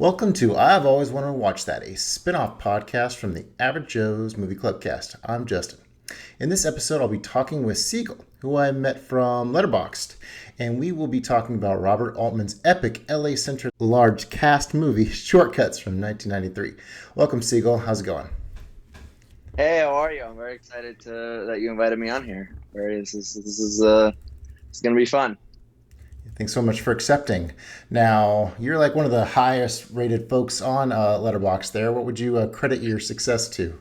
Welcome to I've Always Wanted to Watch That, a spin-off podcast from the Average Joe's Movie Clubcast. I'm Justin. In this episode, I'll be talking with Siegel, who I met from Letterboxd, and we will be talking about Robert Altman's epic LA-centered large cast movie, Shortcuts from 1993. Welcome, Siegel. How's it going? Hey, how are you? I'm very excited that you invited me on here. This is it's gonna be fun. Thanks so much for accepting. Now, you're like one of the highest rated folks on Letterboxd there. What would you credit your success to?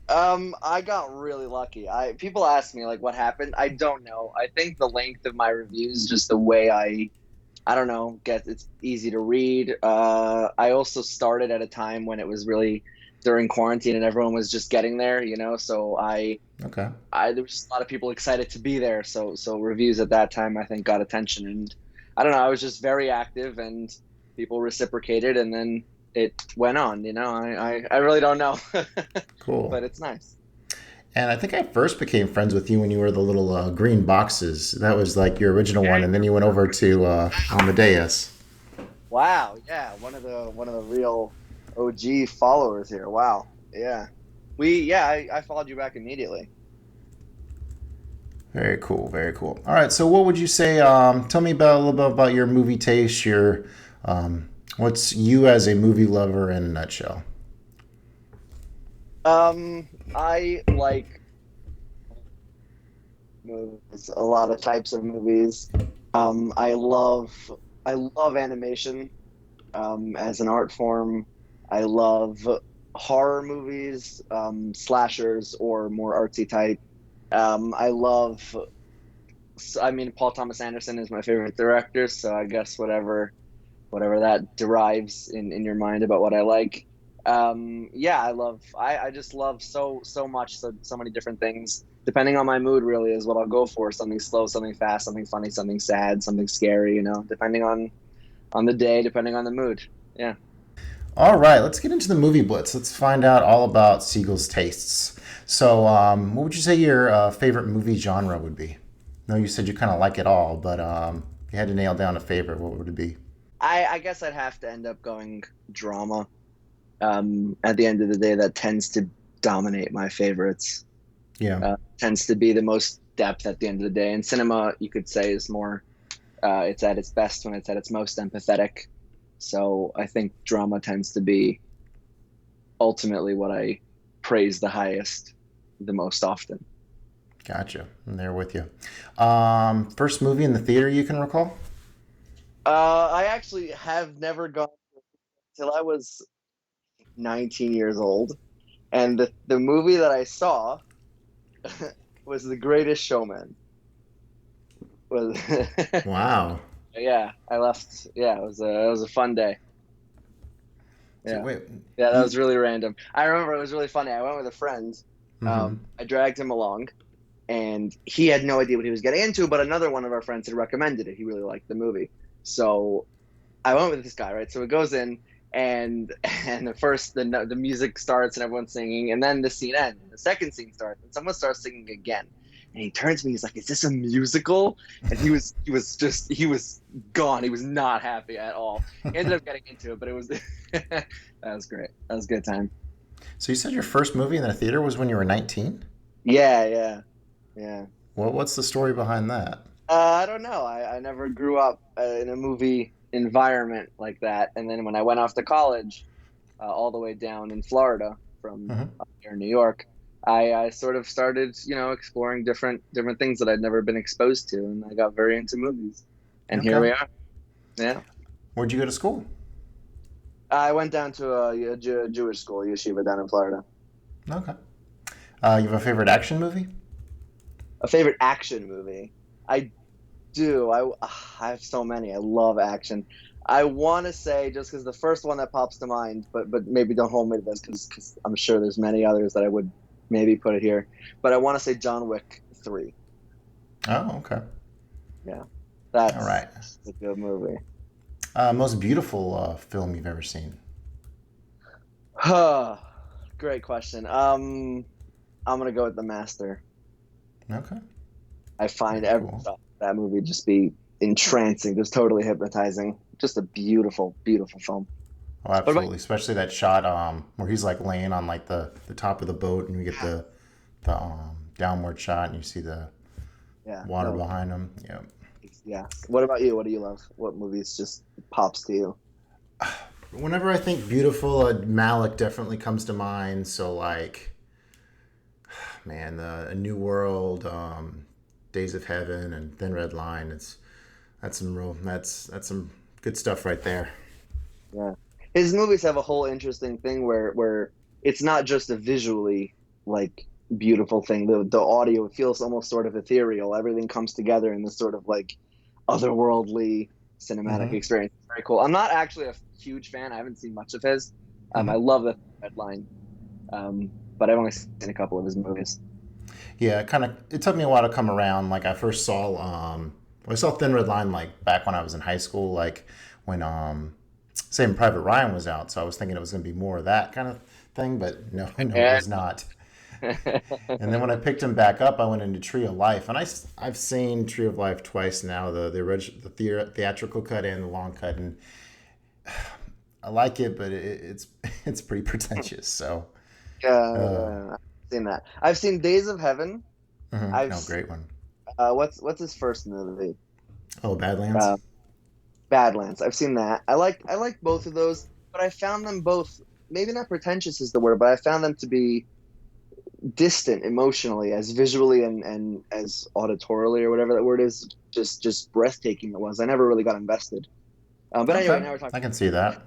I got really lucky. People ask me like what happened. I don't know. I think the length of my reviews, just the way I don't know, it's easy to read. I also started at a time when it was really during quarantine and everyone was just getting there, so Okay. there was a lot of people excited to be there. So reviews at that time I think got attention, and I don't know. I was just very active, and people reciprocated, and then it went on. I really don't know, Cool. but it's nice. And I think I first became friends with you when you were the little green boxes. That was like your original one, and then you went over to Amadeus. Wow, yeah, one of the real OG followers here. Wow, yeah, I followed you back immediately. Very cool, very cool. All right, so what would you say? Tell me about a little bit about your movie taste. What's you as a movie lover in a nutshell? I like movies, a lot of types of movies. I love animation as an art form. I love horror movies, slashers, or more artsy type. I love. I mean, Paul Thomas Anderson is my favorite director, so I guess whatever that derives in your mind about what I like. Yeah, I just love so much, so many different things. Depending on my mood, really, is what I'll go for. Something slow, something fast, something funny, something sad, something scary. Depending on the day, depending on the mood. Yeah. All right, let's get into the movie blitz. Let's find out all about Siegel's tastes. So, what would you say your favorite movie genre would be? No, you said you kind of like it all, but if you had to nail down a favorite, what would it be? I guess I'd have to end up going drama. At the end of the day, that tends to dominate my favorites. Yeah, Tends to be the most depth at the end of the day. And cinema, you could say, is more. It's at its best when it's at its most empathetic. So I think drama tends to be ultimately what I praise the highest, the most often. gotcha. I'm there with you. First movie in the theater you can recall? I actually have never gone till I was 19 years old, and the movie that I saw was The Greatest Showman. Was Wow. Yeah, I left. Yeah, it was a fun day. So Yeah, wait, yeah, that was you? really random. I remember it was really funny. I went with a friend. Mm-hmm. I dragged him along, and he had no idea what he was getting into. But another one of our friends had recommended it. He really liked the movie, so I went with this guy, right? So it goes in, and and the music starts and everyone's singing, and then the scene ends. The second scene starts, and someone starts singing again. And he turns to me, he's like, "Is this a musical?" And he was gone. He was not happy at all. He ended up getting into it, but it was that was great. That was a good time. So you said your first movie in the theater was when you were 19? Yeah, yeah, yeah. What's the story behind that? I don't know. I never grew up in a movie environment like that. And then when I went off to college, all the way down in Florida from Mm-hmm. up here in New York, I sort of started, exploring different things that I'd never been exposed to, and I got very into movies. And here Okay. we are. Yeah. Where'd you go to school? I went down to a Jewish school, yeshiva down in Florida. Okay. You have a favorite action movie? A favorite action movie? I do. I have so many. I love action. I want to say just because the first one that pops to mind, but maybe don't hold me to this because I'm sure there's many others that I would maybe put it here. But I want to say John Wick 3. Oh, okay. Yeah, All that's right. a good movie. Most beautiful film you've ever seen? Great question. I'm gonna go with The Master. Okay. I find Very every cool. shot of that movie just be entrancing, just totally hypnotizing. Just a beautiful, beautiful film. Oh, What about absolutely. Especially that shot where he's like laying on like the top of the boat, and you get yeah, the downward shot, and you see the yeah, water no, behind him. Yeah. yeah. What about you? What do you love? What movies just pops to you? Whenever I think beautiful, Malik definitely comes to mind. So like, man, the A New World, Days of Heaven, and Thin Red Line. That's some good stuff right there. Yeah. His movies have a whole interesting thing where it's not just a visually like beautiful thing. The audio feels almost sort of ethereal. Everything comes together in this sort of like otherworldly cinematic Mm-hmm. experience. It's very cool. I'm not actually a huge fan. I haven't seen much of his. I Mm-hmm. love the Red Line, but I've only seen a couple of his movies. Yeah, it took me a while to come around. Like I saw Thin Red Line like back when I was in high school, like when Saving Private Ryan was out. So I was thinking it was going to be more of that kind of thing, but no, I know it Yeah. was not. And then when I picked him back up, I went into Tree of Life, and I've seen Tree of Life twice now, the theatrical cut and the long cut, and I like it, but it's it's pretty pretentious. So, uh, I've seen that. I've seen Days of Heaven. I've no, seen, great one. what's his first movie? Oh, Badlands. Uh, Badlands. I've seen that. I like both of those, but I found them both maybe not pretentious is the word, but I found them to be distant emotionally, as visually and as auditorily or whatever that word is, just breathtaking it was. I never really got invested. But anyway, Okay, now we're talking. I can see that.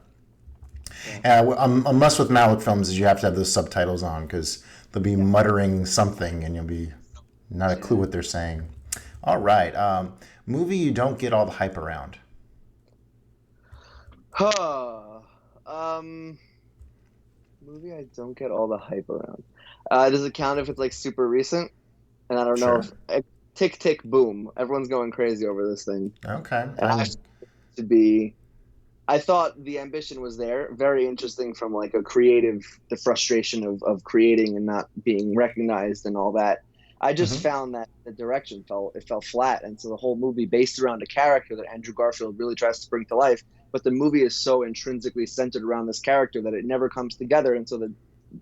Yeah, A must with Malik films is you have to have those subtitles on because they'll be yeah, muttering something and you'll be not a clue yeah. what they're saying. All right, movie you don't get all the hype around. Huh. Um, movie I don't get all the hype around. Does it count if it's like super recent? And I don't know Sure. if Tick Tick Boom. Everyone's going crazy over this thing, Okay. and I to be. I thought the ambition was there. Very interesting from like a creative, the frustration of creating and not being recognized and all that. I just Mhm. found that the direction fell flat, and so the whole movie based around a character that Andrew Garfield really tries to bring to life, but the movie is so intrinsically centered around this character that it never comes together, and so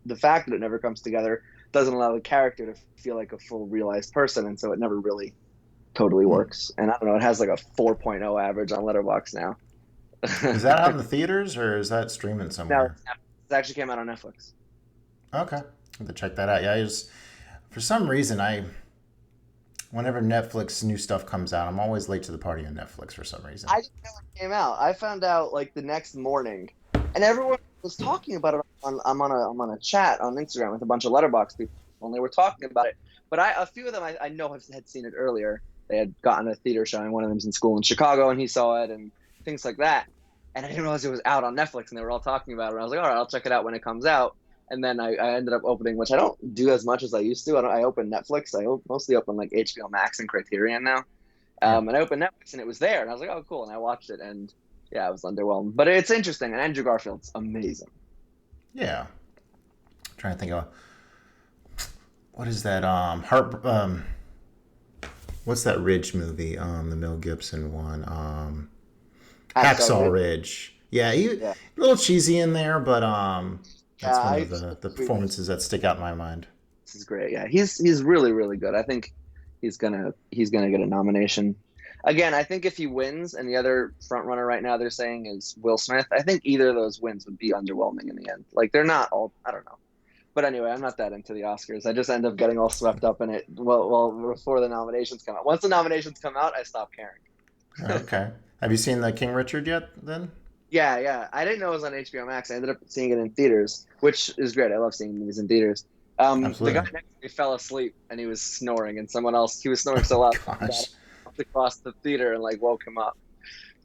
the fact that it never comes together doesn't allow the character to feel like a full realized person, and so it never really totally Hmm. works. And I don't know, it has like a 4.0 average on Letterboxd now. Is that out in the theaters or is that streaming No, somewhere? it actually came out on Netflix. Okay. I have to check that out. Yeah, for some reason whenever Netflix new stuff comes out, I'm always late to the party on Netflix for some reason. I didn't know it came out. I found out like the next morning, and everyone was talking about it. I'm on a chat on Instagram with a bunch of Letterbox people, and they were talking about it. But a few of them I know had seen it earlier. They had gotten a theater showing. One of them's in school in Chicago, and he saw it, and things like that. And I didn't realize it was out on Netflix, and they were all talking about it. And I was like, all right, I'll check it out when it comes out. And then I ended up opening, which I don't do as much as I used to. I open Netflix. Mostly open like HBO Max and Criterion now. Yeah. And I opened Netflix and it was there, and I was like, "Oh, cool!" And I watched it, and yeah, I was underwhelmed. But it's interesting, and Andrew Garfield's amazing. Yeah. I'm trying to think of what is that heart what's that Ridge movie? The Mel Gibson one. Hacksaw Hacksaw Ridge, Ridge. Yeah, a yeah, little cheesy in there, but yeah. that's one I of think the this performances that stick out in my mind. is great. Yeah, he's really really good. I think he's gonna get a nomination. Again, I think if he wins, and the other front runner right now they're saying is Will Smith, I think either of those wins would be underwhelming in the end. Like they're not all. I don't know. But anyway, I'm not that into the Oscars. I just end up getting all swept up in it. Well, before the nominations come out. Once the nominations come out, I stop caring. Okay. Have you seen the King Richard yet? Then Yeah, yeah. I didn't know it was on HBO Max. I ended up seeing it in theaters, which is great. I love seeing movies in theaters. The guy absolutely. next to me fell asleep and he was snoring, and someone else he was snoring so loud I got Gosh. up across the theater and like woke him up.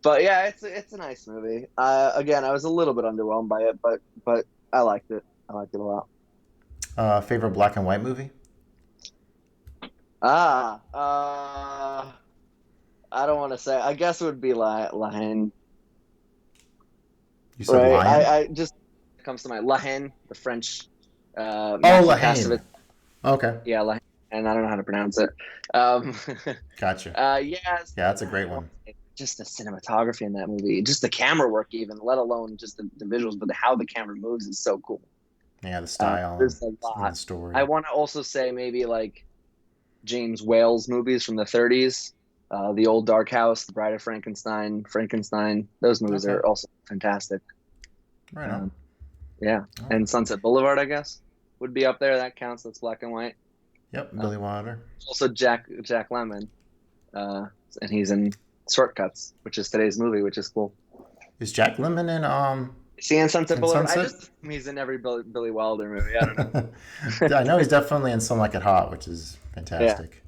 But yeah, it's a nice movie. Again, I was a little bit underwhelmed by it, but I liked it. I liked it a lot. Favorite black and white movie? Ah, I don't want to say. I guess it would be Lahain, You said right? Lion. I just it comes to my Lahain, the French Oh, Matthew Lahane. Kassovitz. Okay. Yeah, and I don't know how to pronounce it. Um, Gotcha. yeah, Yeah, that's a I great don't want one. to say just the cinematography in that movie, just the camera work, even let alone just the visuals, but how the camera moves is so cool. Yeah, the style There's a and lot. the story. I want to also say maybe like James Whale's movies from the 30s, The Old Dark House, The Bride of Frankenstein, Frankenstein. Those movies Okay, are also fantastic. right on. Um, yeah, All and right. Sunset Boulevard, I guess, would be up there. That counts. That's black and white. Yep, Uh, Billy Wilder. Also, Jack Lemmon, uh, and he's in Shortcuts, which is today's movie, which is cool. Is Jack Lemmon Is he in Sunset in Boulevard? I Sunset? just assume he's in every Billy Wilder movie. I don't know. I know he's definitely in Some Like It Hot, which is Yeah, fantastic.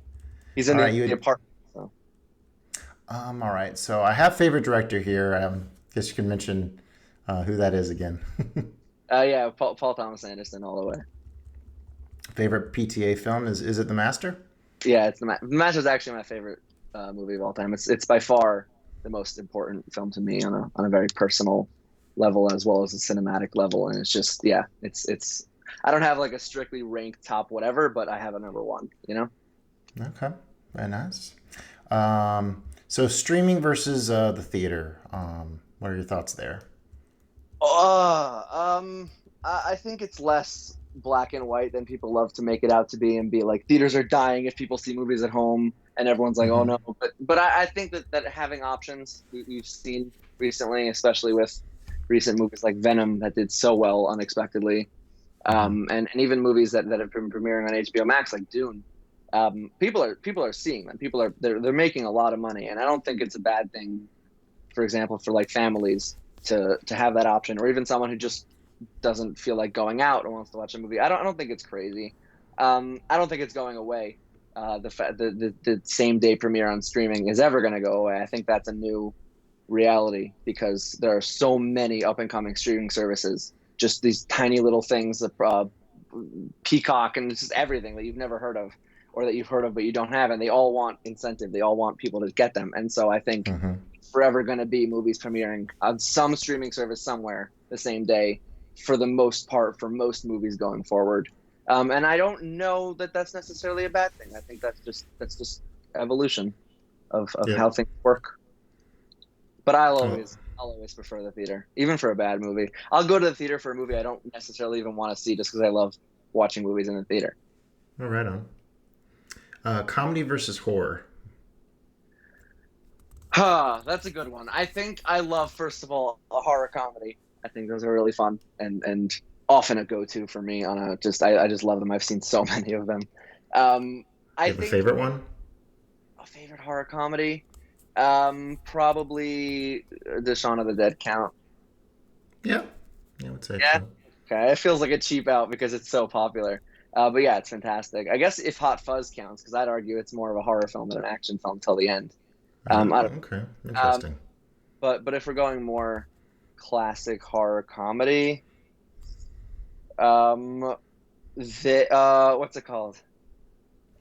he's in All right, the apartment. So. all right. So I have favorite director here. Guess you can mention who that is again. Yeah, Paul Thomas Anderson all the way. Favorite PTA film is it The Master? Yeah, it's the Match is actually my favorite movie of all time. It's by far the most important film to me on a very personal level as well as a cinematic level, and it's just yeah, it's I don't have like a strictly ranked top whatever, but I have a number one. You know. Okay, very nice. So streaming versus the theater. What are your thoughts there? I think it's less black and white than people love to make it out to be and be like theaters are dying if people see movies at home and everyone's like oh Mm-hmm. no but I think that having options we've seen recently especially with recent movies like Venom that did so well unexpectedly Mm-hmm. and even movies that have been premiering on HBO Max like Dune people are seeing them people are they're making a lot of money and I don't think it's a bad thing for example for like families to have that option or even someone who just doesn't feel like going out or wants to watch a movie. I don't think it's crazy. I don't think it's going away. The same day premiere on streaming is ever going to go away. I think that's a new reality because there are so many up and coming streaming services. Just these tiny little things, Peacock and it's just everything that you've never heard of or that you've heard of but you don't have, and they all want incentive. They all want people to get them, and so I think Mm-hmm. forever going to be movies premiering on some streaming service somewhere the same day for the most part for most movies going forward. And I don't know that that's necessarily a bad thing. I think that's just evolution of Yep. how things work. But Oh, I'll always prefer the theater, even for a bad movie. I'll go to the theater for a movie I don't necessarily even want to see just because I love watching movies in the theater. all right on. Comedy versus horror. That's a good one. I think I love, first of all, a horror comedy. I think those are really fun and often a go-to for me on a just I just love them. I've seen so many of them. I You have a think favorite one? a favorite horror comedy, probably the Shaun of the Dead count. Yeah. Yeah, I would say Yeah. so. Okay, it feels like a cheap out because it's so popular. But yeah, it's fantastic. I guess if Hot Fuzz counts, because I'd argue it's more of a horror film than an action film till the end. I don't, Okay. um, Interesting. but if we're going more classic horror comedy, um, what's it called?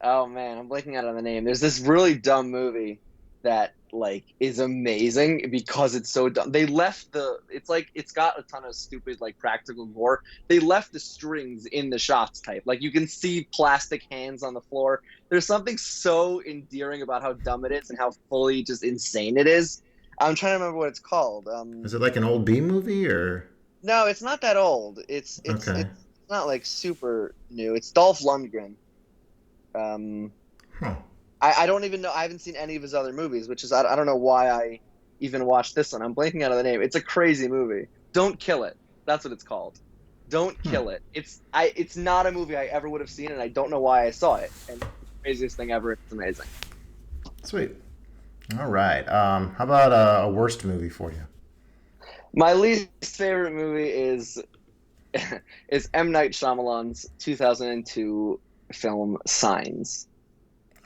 Oh man, I'm blanking out on the name. There's this really dumb movie that like is amazing because it's so dumb. They left it's like it's got a ton of stupid like practical gore. They left the strings in the shots type. Like you can see plastic hands on the floor. There's something so endearing about how dumb it is and how fully just insane it is. I'm trying to remember what it's called. Is it like an old B movie or? No, it's not that old. Okay. It's not like super new. It's Dolph Lundgren. Um, Huh. I don't even know. I haven't seen any of his other movies, which is I don't know why I even watched this one. I'm blanking out of the name. It's a crazy movie. Don't Kill It. That's what it's called. Don't Hmm. Kill It. It's not a movie I ever would have seen, and I don't know why I saw it. And it's the craziest thing ever. It's amazing. Sweet. All right. How about a worst movie for you? My least favorite movie is is M. Night Shyamalan's 2002 film Signs.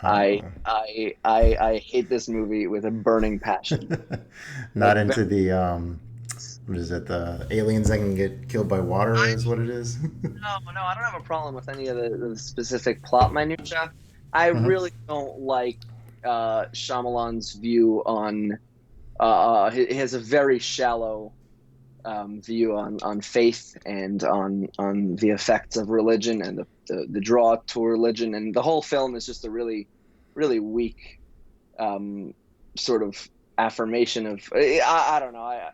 Oh. I hate this movie with a burning passion. Not Like into the what is it? The aliens that can get killed by water is what it is. no, I don't have a problem with any of the specific plot minutia. I Uh-huh. really don't like Shyamalan's view on. He has a very shallow view on faith and on the effects of religion and the draw to religion, and the whole film is just a really weak sort of affirmation of I don't know.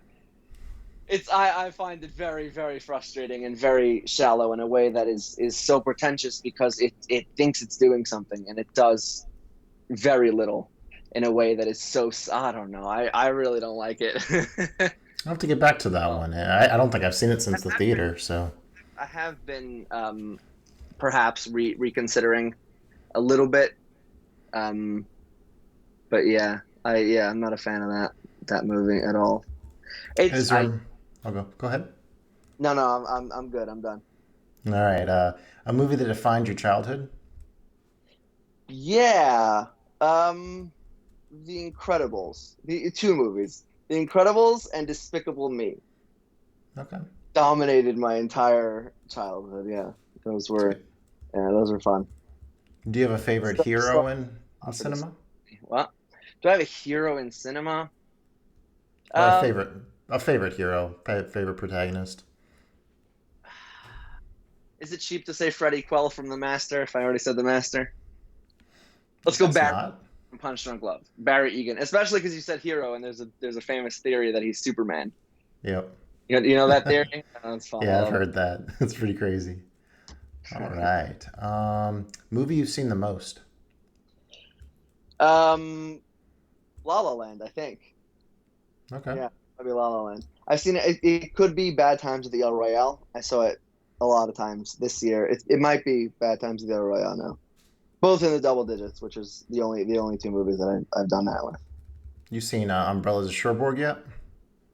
I find it very, very frustrating and very shallow in a way that is so pretentious because it thinks it's doing something and it does very little in a way that is so, I don't know. I really don't like it. I'll have to get back to that Well, one. I don't think I've seen it since the theater, so. I have been perhaps reconsidering a little bit. Um, but I'm not a fan of that movie at all. It's Is I there, I'll go ahead. No, I'm good. I'm done. All right. A movie that defined your childhood? Yeah. Um, The Incredibles. The two movies. The Incredibles and Despicable Me Okay. dominated my entire childhood. Yeah. Those were Sweet. those were fun. Do you have a favorite So hero in opposite. cinema? What? Do I have a hero in cinema? Or Um, a favorite hero, favorite protagonist? is it cheap to say Freddie Quell from The Master if I already said The Master? Let's go It's Barry not. from Punch Drunk Love. Barry Egan, especially because you said hero, and there's a famous theory that he's Superman. Yep. You know that theory? Oh, that's fun. I Yeah, I've love it. heard that. It's pretty crazy. All right. Movie you've seen the most? Um, La La Land, I think. Okay. Yeah, maybe La La Land. I've seen it. It could be Bad Times at the El Royale. I saw it a lot of times this year. It might be Bad Times at the El Royale now. Both in the double digits, which is the only two movies that I've done that with. You seen Umbrellas of Cherbourg yet?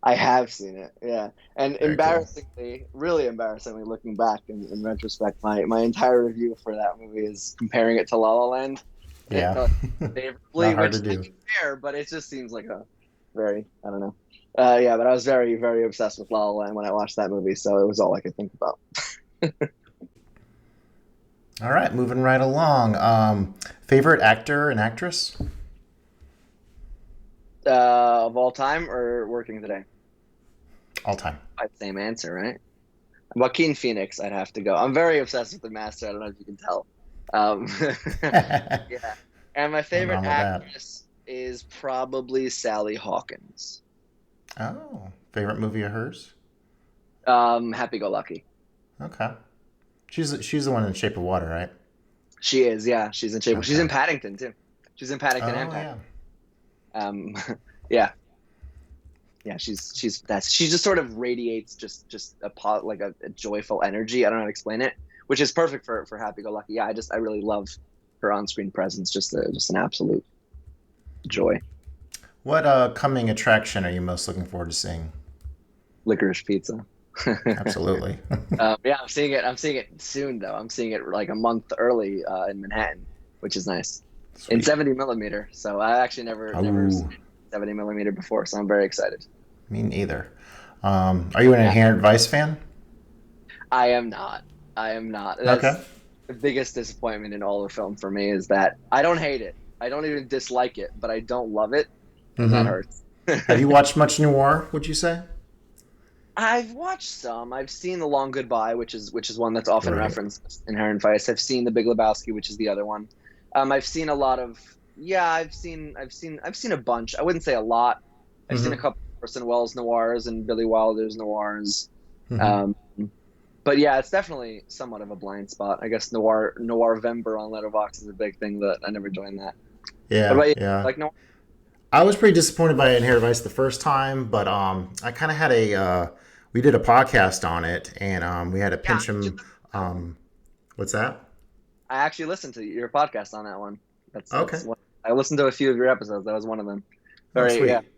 I have seen it, yeah. And Very cool. embarrassingly, really embarrassingly, looking back in retrospect, my entire review for that movie is comparing it to La La Land Yeah. favorably, Not hard which to I do. mean, fair, but it just seems like a very, I don't know. Yeah, but I was very, very obsessed with La La Land when I watched that movie, so it was all I could think about. All right, moving right along. Favorite actor and actress? Of all time or working today? All time. Same answer, right? Joaquin Phoenix, I'd have to go. I'm very obsessed with the master. I don't know if you can tell. Um, yeah. And my Nothing favorite wrong with that. actress is probably Sally Hawkins. Oh, favorite movie of hers? Happy Go Lucky. Okay. She's the one in Shape of Water, right? She is, yeah. She's in shape. She's Okay. in Paddington too. She's in Paddington and Oh Paddington. yeah. Um, yeah, yeah. She just sort of radiates just like a joyful energy. I don't know how to explain it, which is perfect for Happy Go Lucky. Yeah, I really love her on screen presence. Just an absolute joy. What coming attraction are you most looking forward to seeing? Licorice Pizza. Absolutely. Yeah, I'm seeing it. I'm seeing it soon though. I'm seeing it like a month early in Manhattan, which is nice in Sweet. 70 millimeter. So I actually never Oh, seen 70 millimeter before, so I'm very excited. me neither. Are you an Yeah, Inherent Vice fan? I am not. I am not. Okay. That's the biggest disappointment in all of film for me is that I don't hate it. I don't even dislike it, but I don't love it, and that Mm-hmm. hurts. Have you watched much noir? Would you say? I've watched some. I've seen The Long Goodbye, which is one that's often Right. referenced in Inherent Vice. I've seen The Big Lebowski, which is the other one. I've seen a lot of yeah. I've seen a bunch. I wouldn't say a lot. I've seen a Mm-hmm. couple of Orson Welles noirs and Billy Wilder's noirs. Mm-hmm. Um, but yeah, it's definitely somewhat of a blind spot. I guess Noirvember on Letterboxd is a big thing that I never joined that. What Yeah. about you? Yeah. Like no? I was pretty disappointed by Inherent Vice the first time, but I kind of had a we did a podcast on it, and we had a Yeah, Pincham. Um, what's that? I actually listened to your podcast on that one. That's Okay. what I listened to a few of your episodes. That was one of them. Oh, Very yeah. sweet.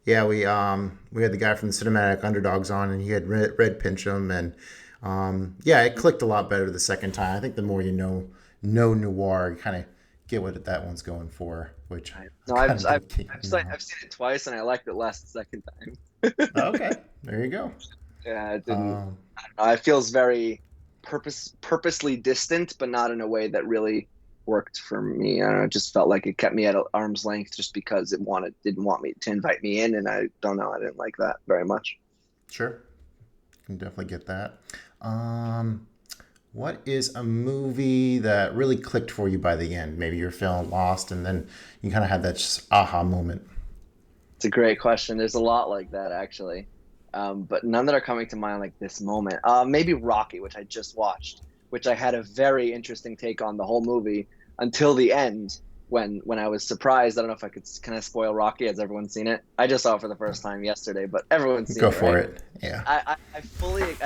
Yeah, we had the guy from the Cinematic Underdogs on, and he had read Pincham, and yeah, it clicked a lot better the second time. I think the more you know noir, you kind of get what that one's going for, which Right. I'm No, kind of thinking now. I've seen it twice and I liked it less the second time. Okay, there you go. Yeah, it didn't. Um, I don't know, it feels very purposely distant, but not in a way that really worked for me. I don't know. It just felt like it kept me at arm's length just because it didn't want me to invite me in, and I don't know. I didn't like that very much. sure, can definitely get that. Um, what is a movie that really clicked for you by the end? Maybe you're feeling lost, and then you kind of had that just aha moment. It's a great question. There's a lot like that actually, but none that are coming to mind like this moment. Maybe Rocky, which I just watched, which I had a very interesting take on the whole movie until the end when I was surprised. I don't know if I could. Can I spoil Rocky? Has everyone seen it? I just saw it for the first time yesterday, but everyone's seen Go it, for right? it. Yeah. I fully.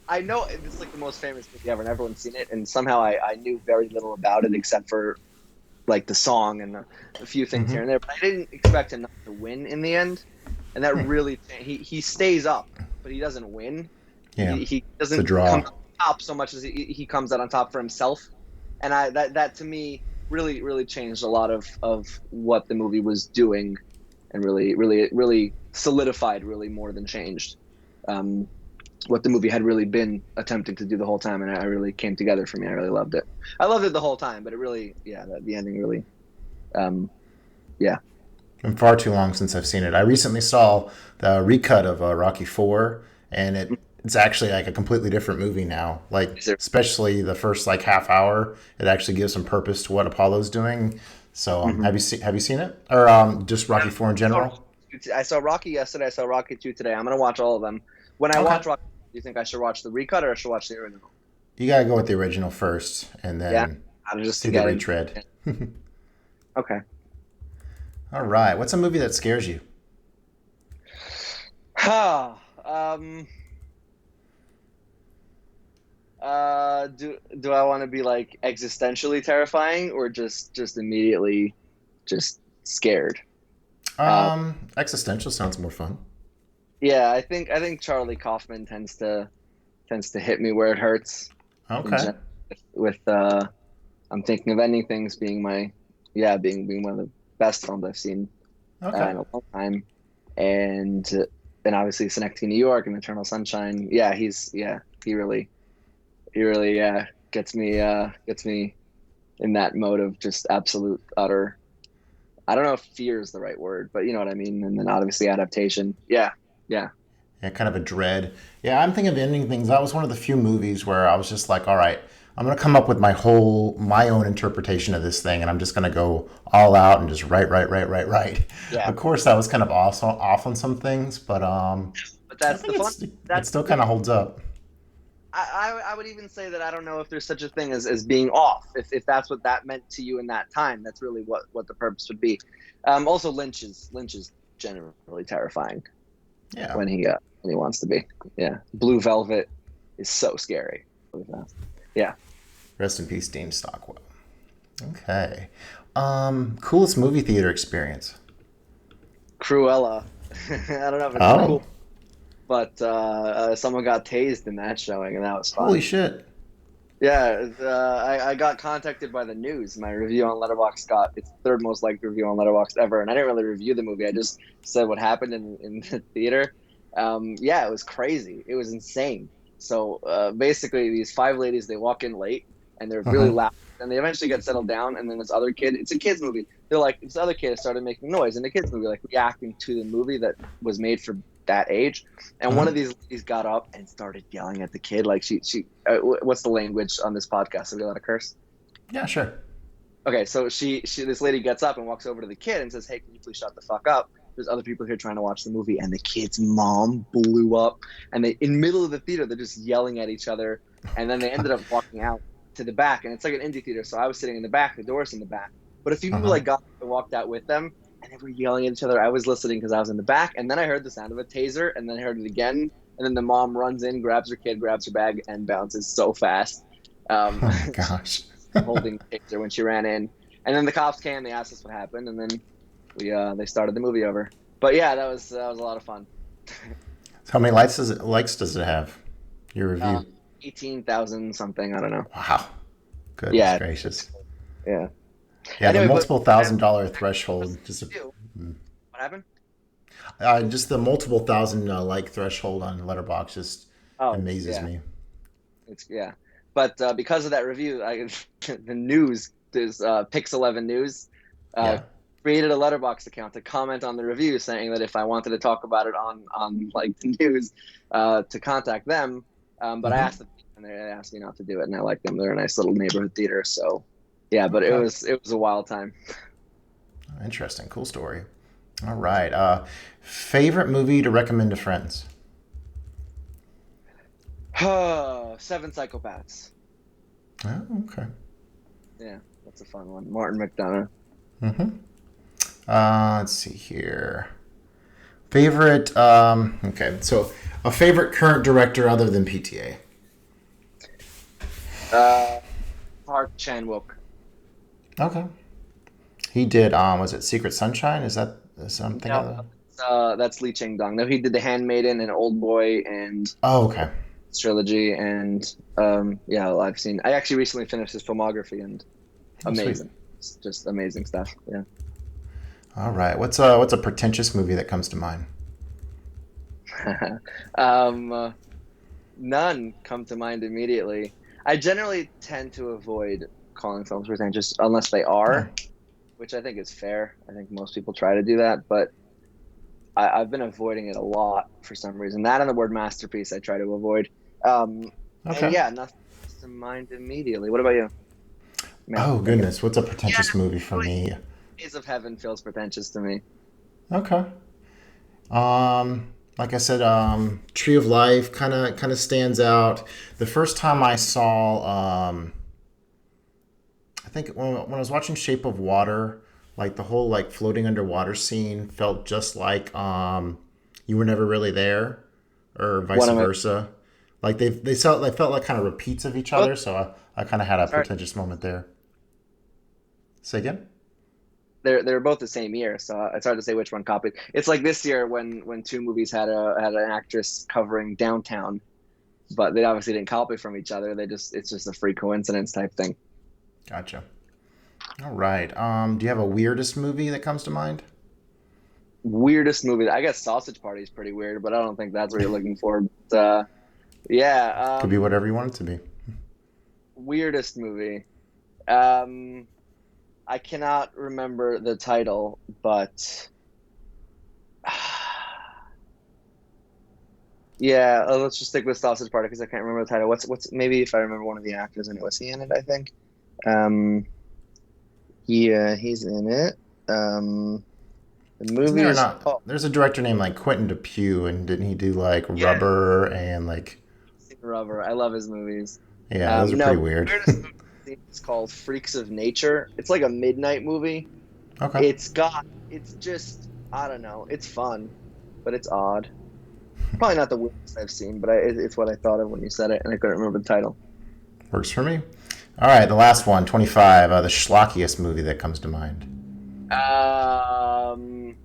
I know it's like the most famous movie ever, and everyone's seen it, and somehow I knew very little about it except for like the song and a few things Hmm. here and there. But I didn't expect him not to win in the end, and that really he stays up, but he doesn't win. Yeah. He It's a doesn't come draw. out on top so much as he comes out on top for himself, and I that to me really changed a lot of what the movie was doing, and really solidified really more than changed. What the movie had really been attempting to do the whole time, and I really came together for me. I really loved it. I loved it the whole time, but it really, yeah, the ending really, um, yeah. Been far too long since I've seen it. I recently saw the recut of Rocky Four, and it's actually like a completely different movie now. Like Is there, especially the first like half hour, it actually gives some purpose to what Apollo's doing. So Mhm. have you seen it or just Rocky Four in general? I saw Rocky yesterday. I saw Rocky 2 today. I'm gonna watch all of them. When I Okay. watch Rocky, do you think I should watch the recut or I should watch the original? You gotta go with the original first, and Yeah, then just to see the get in. retread. Okay. All right. What's a movie that scares you? um. Do I want to be like existentially terrifying or just immediately just scared? Um, Existential sounds more fun. yeah, I think Charlie Kaufman tends to hit me where it hurts in Okay. general. With I'm thinking of Ending Things being my yeah being one of the best films I've seen Okay. in a long time, and obviously Synecdoche, New York, and Eternal Sunshine. Yeah, he really gets me in that mode of just absolute utter. I don't know if fear is the right word, but you know what I mean. And then obviously adaptation. Yeah, yeah. Yeah, kind of a dread. Yeah, I'm thinking of ending things. That was one of the few movies where I was just like, all right, I'm gonna come up with my own interpretation of this thing, and I'm just gonna go all out and just write. Yeah, Of course, that was kind of also off on some things, but but I that's the think fun. it That's still the thing. kind of holds up. I would even say that I don't know if there's such a thing as being off. If that's what that meant to you in that time, that's really what the purpose would be. Also, Lynch is generally terrifying Yeah. when he wants to be. Yeah, Blue Velvet is so scary. Really fast. Yeah, Rest in peace, Dean Stockwell. Okay. Coolest movie theater experience. Cruella. I don't know if it's Oh, cool, but someone got tased in that showing, and that was holy fun. shit. Yeah, I got contacted by the news. My review on Letterboxd got its third most liked review on Letterboxd ever, and I didn't really review the movie. I just said what happened in the theater. Yeah, it was crazy. It was insane. So basically, these five ladies they walk in late and they're really Uh-huh. loud, and they eventually get settled down. And then this other kid, it's a kids movie. They're like this other kid started making noise in the kids movie, like reacting to the movie that was made for that age. And one Uh-huh. of these ladies got up and started yelling at the kid, like she what's the language on this podcast? Are we allowed to curse? Yeah, sure. Okay, so this lady gets up and walks over to the kid and says, "Hey, can you please shut the fuck up? There's other people here trying to watch the movie." And the kid's mom blew up, and they in middle of the theater they're just yelling at each other, and then they ended up walking out to the back, and it's like an indie theater, so I was sitting in the back, the door's in the back, but a few people Uh-huh. like got up and walked out with them, and they were yelling at each other. I was listening because I was in the back, and then I heard the sound of a taser, and then I heard it again, and then the mom runs in, grabs her kid, grabs her bag, and bounces so fast. Oh my She gosh. holding the taser when she ran in, and then the cops came. They asked us what happened, and then they started the movie over. But yeah, that was a lot of fun. How many likes does it have? Your Uh, review. 18,000 something. I don't know. Wow. Goodness Yeah, gracious. yeah. Yeah, the Anyway, but multiple $1,000 threshold what happened? just the multiple thousand like threshold on Letterbox just Oh, amazes yeah, me. it's yeah. But because of that review, the news, there's Pix11 News, uh, Yeah. created a Letterbox account to comment on the review, saying that if I wanted to talk about it on like the news, to contact them. But I Hmm. asked them, and they asked me not to do it, and I like them. They're a nice little neighborhood theater, so yeah. But Okay. it was a wild time. Interesting. Cool story. All right. Favorite movie to recommend to friends? Seven Psychopaths. Oh, okay. Yeah, that's a fun one. Martin McDonagh. Mm-hmm. Let's see here. Favorite. Okay, so a favorite current director other than PTA. Uh, Park Chan-wook. Okay. He did. Was it Secret Sunshine? Is that something No, other? that's Lee Chang-dong. No, he did The Handmaiden and Old Boy and Oh, okay. trilogy, and yeah, I've seen. I actually recently finished his filmography, and Oh, sweet. amazing, it's just amazing stuff. Yeah. All right. What's a pretentious movie that comes to mind? um, None come to mind immediately. I generally tend to avoid calling films pretentious unless they Yeah. are, which I think is fair. I think most people try to do that, but I've been avoiding it a lot for some reason. That and the word masterpiece I try to avoid. Um, and Okay. yeah, nothing comes to mind immediately. What about you? Man, Oh think goodness, what's a yeah, pretentious movie for me? Days of Heaven feels pretentious to me. Okay. Like I said, Tree of Life kind of stands out. The first time I saw, I think when I was watching Shape of Water, like the whole like floating underwater scene felt just like You Were Never Really There, or vice One of my versa. Like they felt like kind of repeats of each both other. So I kind of had a sorry, pretentious moment there. Say again? they're both the same year, so it's hard to say which one copied. It's like this year when two movies had an actress covering downtown, but they obviously didn't copy from each other. It's just a free coincidence type thing. Gotcha. All right. Do you have a weirdest movie that comes to mind? Weirdest movie. I guess Sausage Party is pretty weird, but I don't think that's what you're looking for. But yeah, Could be whatever you want it to be. weirdest movie. Um, I cannot remember the title, but yeah, let's just stick with Sausage Party because I can't remember the title. What's maybe if I remember one of the actors in it, was he in it? I think. Um, yeah, he's in it. Um, the Isn't movie there is not? There's a director named like Quentin Dupieux, and didn't he do like yeah, Rubber and like? Rubber. I love his movies. Yeah, those are No, pretty weird. weirdest movie I've seen is called Freaks of Nature. It's like a midnight movie. Okay. It's just, I don't know. It's fun, but it's odd. Probably not the weirdest I've seen, but it's what I thought of when you said it, and I couldn't remember the title. Works for me. All right, the last one, 25. The schlockiest movie that comes to mind. Um,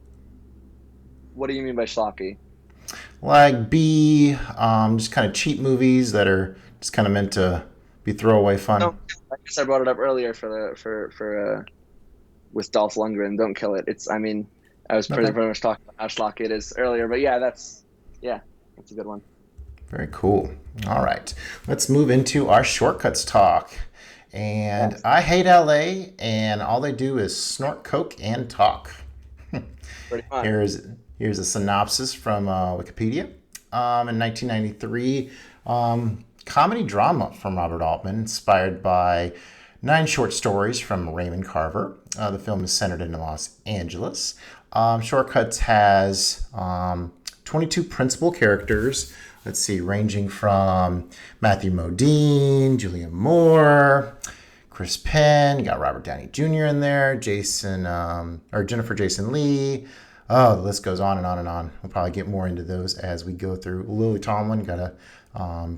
what do you mean by schlocky? Like B, just kind of cheap movies that are just kind of meant to be throwaway fun. No, I guess I brought it up earlier for with Dolph Lundgren. Don't kill it. I mean, I was Okay. pretty much talking about how schlocky it is earlier, but yeah, yeah, that's a good one. Very cool. All right, let's move into our shortcuts talk. And Yes, I hate LA, and all they do is snort coke and talk. pretty much. Here's here's a synopsis from Wikipedia. In 1993, comedy drama from Robert Altman, inspired by 9 short stories from Raymond Carver. The film is centered in Los Angeles. Shortcuts has 22 principal characters. Let's see, ranging from Matthew Modine, Julianne Moore, Chris Penn. You got Robert Downey Jr. in there, Jennifer Jason Lee. Oh, the list goes on and on and on. We'll probably get more into those as we go through. Lily Tomlin, gotta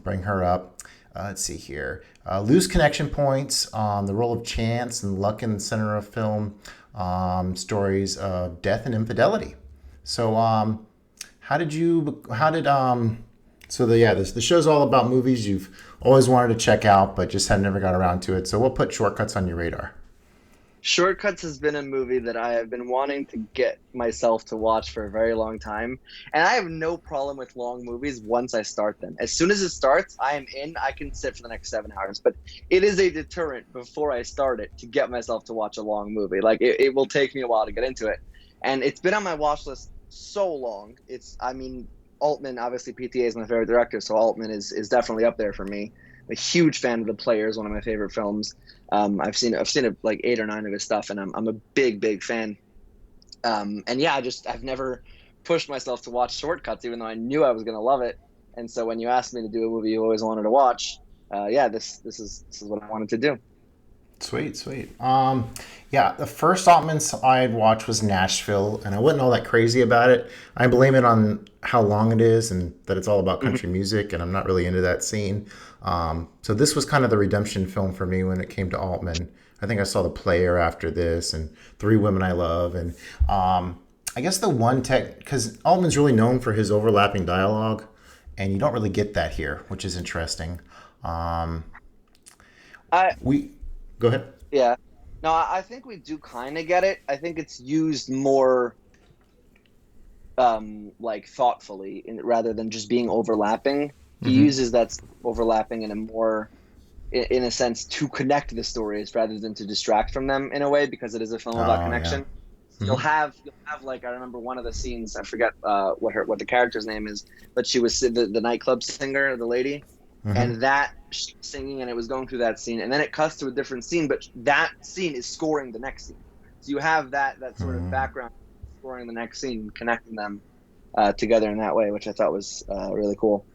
bring her up. Let's see here. Loose connection points, the role of chance and luck in the center of film, stories of death and infidelity. So, the show's all about movies you've always wanted to check out, but just had never got around to it. So, what put Shortcuts on your radar? Shortcuts has been a movie that I have been wanting to get myself to watch for a very long time. And I have no problem with long movies once I start them. As soon as it starts, I am in. I can sit for the next 7 hours. But it is a deterrent before I start it to get myself to watch a long movie. Like it will take me a while to get into it. And it's been on my watch list so long. I mean, Altman, obviously PTA is my favorite director, so Altman is definitely up there for me. I'm a huge fan of The Players, one of my favorite films. I've seen like 8 or 9 of his stuff, and I'm a big fan. And yeah, I've never pushed myself to watch shortcuts, even though I knew I was going to love it. And so when you asked me to do a movie you always wanted to watch, yeah, this is what I wanted to do. Sweet, sweet. Yeah, the first Altman I'd watched was Nashville, and I wasn't all that crazy about it. I blame it on how long it is and that it's all about Mhm. country music, and I'm not really into that scene. So this was kind of the redemption film for me when it came to Altman. I think I saw The Player after this, and Three Women I Love, and I guess the one tech because Altman's really known for his overlapping dialogue, and you don't really get that here, which is interesting. Um, I we Go ahead. Yeah, no, I think we do kind of get it. I think it's used more like thoughtfully rather than just being overlapping. He Mm-hmm. uses that overlapping in a more in a sense to connect the stories rather than to distract from them in a way, because it is a film about Oh yeah. connection. Mm-hmm. You'll have like, I remember one of the scenes, I forget what the character's name is, but she was the nightclub singer, the lady, Mm-hmm. and that she was singing and it was going through that scene, and then it cuts to a different scene, but that scene is scoring the next scene. So you have that sort of Mm. background scoring the next scene, connecting them together in that way, which I thought was really cool.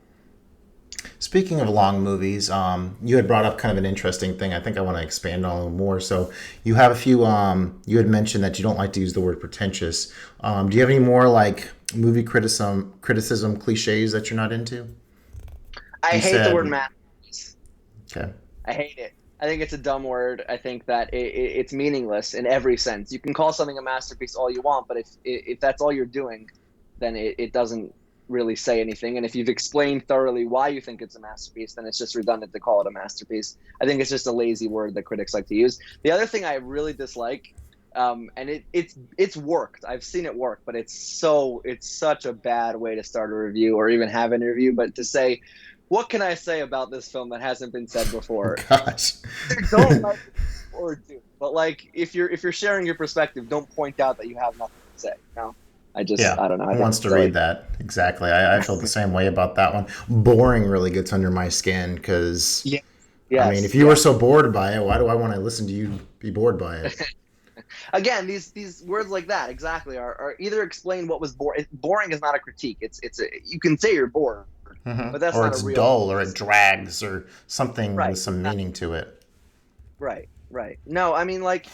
Speaking of long movies, you had brought up kind of an interesting thing. I think I want to expand on a little more. So you have a few. You had mentioned that you don't like to use the word pretentious. Do you have any more like movie criticism cliches that you're not into? I You hate the word said masterpiece. okay. I hate it. I think it's a dumb word. I think that it's meaningless in every sense. You can call something a masterpiece all you want, but if that's all you're doing, then it doesn't really say anything. And if you've explained thoroughly why you think it's a masterpiece, then it's just redundant to call it a masterpiece. I think it's just a lazy word that critics like to use. The other thing I really dislike, and it's worked. I've seen it work, but it's such a bad way to start a review or even have an review. But to say, what can I say about this film that hasn't been said before? Gosh. Don't like it or do. But like, if you're sharing your perspective, don't point out that you have nothing to say. No, Yeah, I don't know. I who think wants it's to read silly. that? Exactly. I felt the same way about that one. Boring really gets under my skin because, Yeah. I mean, if Yes. you were Yes. so bored by it, why do I want to listen to you be bored by it? Again, these words like that exactly are either explain what was boring. Boring is not a critique. You can say you're bored, Hmm. but that's Or not a it's real. dull, or it drags, or something with Right. some meaning to it. Right. Right. No, I mean, like,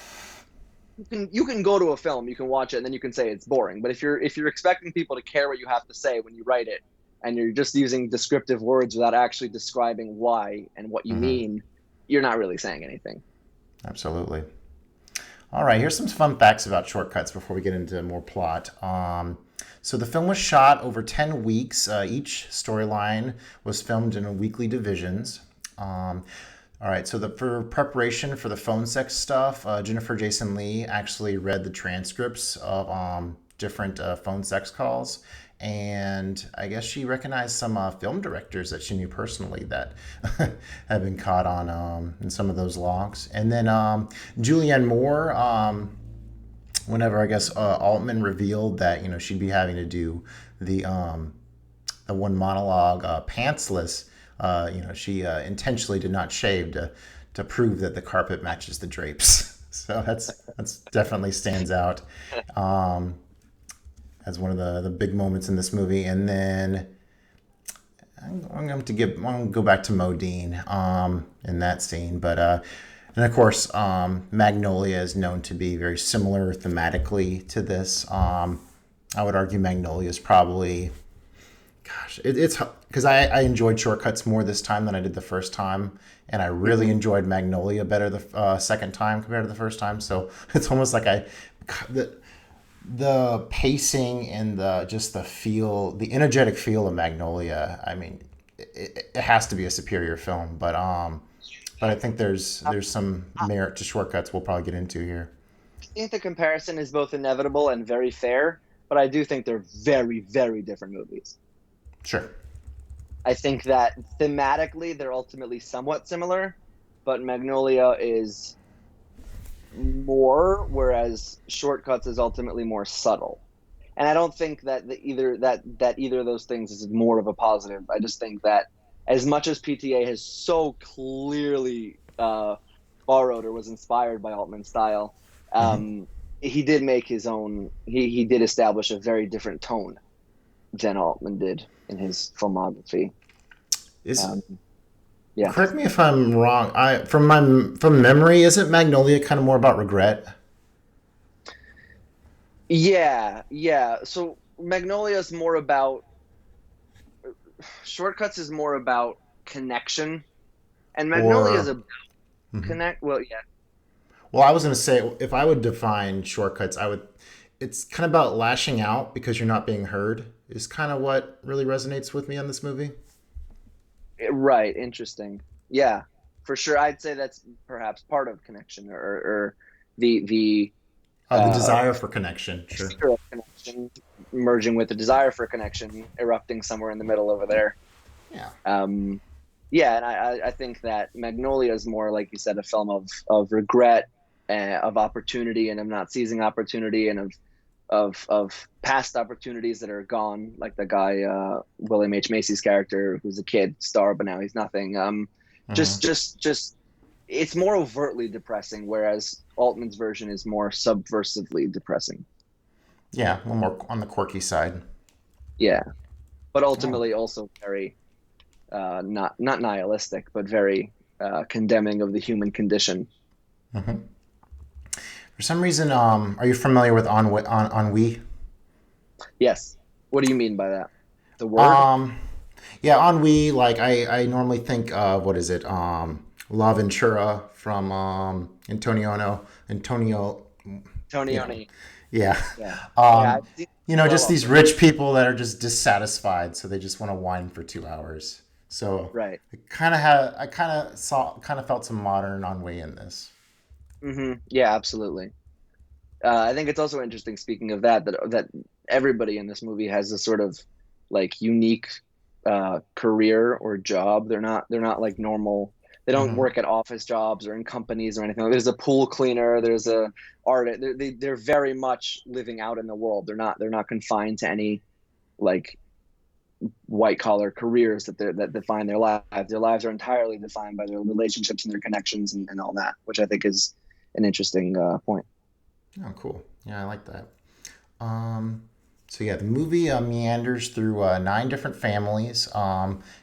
you can go to a film, you can watch it, and then you can say it's boring. But if you're expecting people to care what you have to say when you write it, and you're just using descriptive words without actually describing why and what you Hmm. mean, you're not really saying anything. Absolutely. All right, here's some fun facts about shortcuts before we get into more plot. So the film was shot over 10 weeks. Each storyline was filmed in weekly divisions. Um, all right, so for preparation for the phone sex stuff, Jennifer Jason Leigh actually read the transcripts of different phone sex calls, and I guess she recognized some film directors that she knew personally that had been caught on in some of those logs. And then Julianne Moore, whenever I guess Altman revealed that she'd be having to do the the one monologue pantsless, she intentionally did not shave to prove that the carpet matches the drapes. So that's definitely stands out as one of the big moments in this movie. And then I'm going to go back to Modine in that scene, but and of course Magnolia is known to be very similar thematically to this. I would argue Magnolia is probably, gosh, it's because I enjoyed Shortcuts more this time than I did the first time, and I really Hmm. enjoyed Magnolia better the second time compared to the first time. So it's almost like the pacing and the energetic feel of Magnolia. I mean, it has to be a superior film, but I think there's some I merit to Shortcuts we'll probably get into here. think the comparison is both inevitable and very fair, but I do think they're very, very different movies. Sure. I think that thematically they're ultimately somewhat similar, but Magnolia is more, whereas Shortcuts is ultimately more subtle. And I don't think that either of those things is more of a positive. I just think that as much as PTA has so clearly borrowed or was inspired by Altman's style, Hmm. um, he did make his own. He did establish a very different tone than Altman did in his filmography. Is Um, yeah, Correct me if I'm wrong. I from memory, isn't Magnolia kind of more about regret? yeah. So Magnolia is more about Shortcuts is more about connection, and Magnolia is Or a connect. Well, yeah, well, I was going to say if I would define Shortcuts, I would. It's kind of about lashing out because you're not being heard. Is kind of what really resonates with me on this movie. right. Interesting. Yeah, for sure. I'd say that's perhaps part of connection, or the The uh, desire for connection. Sure. fear of connection merging with the desire for connection erupting somewhere in the middle over there. Yeah. Um, yeah, and I think that Magnolia is more, like you said, a film of regret, of opportunity, and of not seizing opportunity, and of past opportunities that are gone, like the guy William H Macy's character, who's a kid star, but now he's nothing. Just it's more overtly depressing, whereas Altman's version is more subversively depressing. Yeah, a little more on the quirky side. Yeah, but Oh. ultimately also very not nihilistic, but very condemning of the human condition. For some reason, are you familiar with ennui? Yes. What do you mean by that? The word? Um, yeah, ennui. Like I normally think of what is it? La Ventura from Antonio. You know, Tonyoni. yeah. Yeah. Yeah. Um, I've seen well just off these the rich people that are just dissatisfied, so they just want to whine for 2 hours. So right. I kind of felt some modern ennui in this. Yeah, absolutely. I think it's also interesting, speaking of that everybody in this movie has a sort of like unique career or job. They're not like normal. They don't Hmm. work at office jobs or in companies or anything. There's a pool cleaner. There's a artist. They're very much living out in the world. They're not confined to any like white collar careers that define their lives. Their lives are entirely defined by their relationships and their connections and all that, which I think is an interesting point. Oh, cool. Yeah, I like that. Um, so yeah, the movie meanders through 9 different families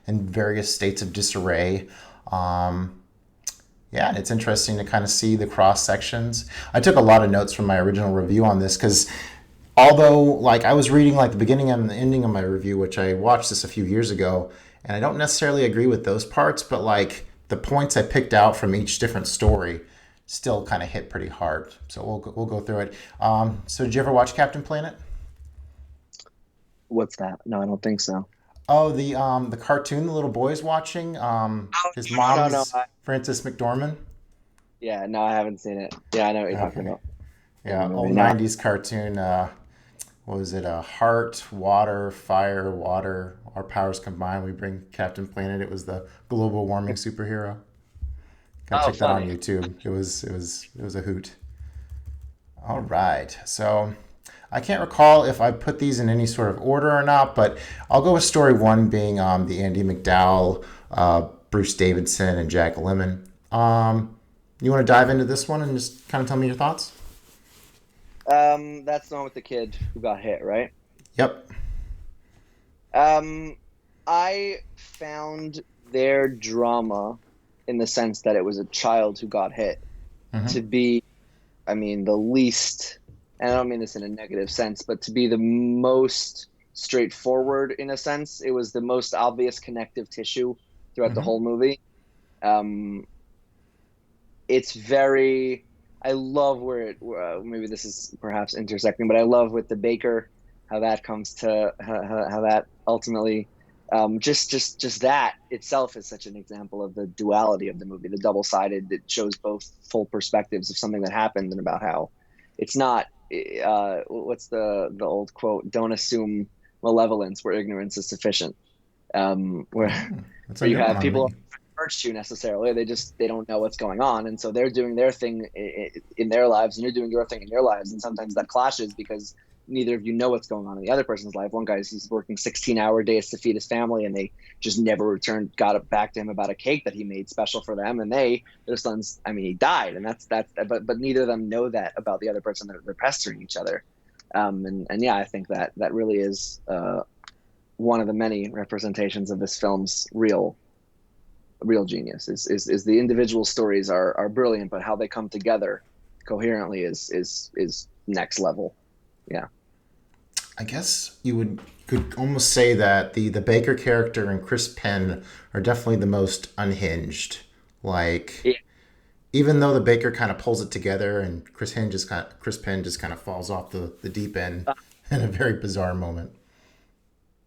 in various states of disarray. Um, yeah, and it's interesting to kind of see the cross sections. I took a lot of notes from my original review on this because although like I was reading like the beginning and the ending of my review, which I watched this a few years ago, and I don't necessarily agree with those parts, but like the points I picked out from each different story still kind of hit pretty hard. So we'll go through it. So did you ever watch Captain Planet? What's that? No, I don't think so. Oh, the cartoon the little boy's watching. Oh, His no, no, mom's Frances McDormand. yeah, no, I haven't seen it. Yeah, I know what you're talking Okay. about in the Yeah, movie. old No. '90s cartoon. What was it? Heart, water, fire, water. Our powers combined, we bring Captain Planet. It was the global warming superhero. Gotta Oh, check that on funny. YouTube. It was a hoot. All right. So I can't recall if I put these in any sort of order or not, but I'll go with story one being the Andy McDowell, Bruce Davidson, and Jack Lemmon. You want to dive into this one and just kind of tell me your thoughts? That's the one with the kid who got hit, right? Yep. Um, I found their drama, in the sense that it was a child who got hit, to be, I mean, the least, and I don't mean this in a negative sense, but to be the most straightforward in a sense. It was the most obvious connective tissue throughout the whole movie. Um, it's very, I love where it, maybe this is perhaps intersecting, but I love with the baker, how that comes to, how that ultimately, just that itself is such an example of the duality of the movie, the double-sided. It shows both full perspectives of something that happened and about how it's not, what's the old quote, don't assume malevolence where ignorance is sufficient. Where That's a where you good have one. people who aren't hurt you necessarily, they don't know what's going on, and so they're doing their thing in their lives, and you're doing your thing in your lives, and sometimes that clashes because neither of you know what's going on in the other person's life. One guy's he's working 16-hour days to feed his family, and they just never got it back to him about a cake that he made special for them. And their son's, I mean, he died, and but neither of them know that about the other person. They're pestering each other. And yeah, I think that really is one of the many representations of this film's real genius. Is the individual stories are brilliant, but how they come together coherently is next level. Yeah. I guess could almost say that the Baker character and Chris Penn are definitely the most unhinged. Like, yeah. Even though the Baker kind of pulls it together, and Chris Penn just kind of falls off the deep end in a very bizarre moment.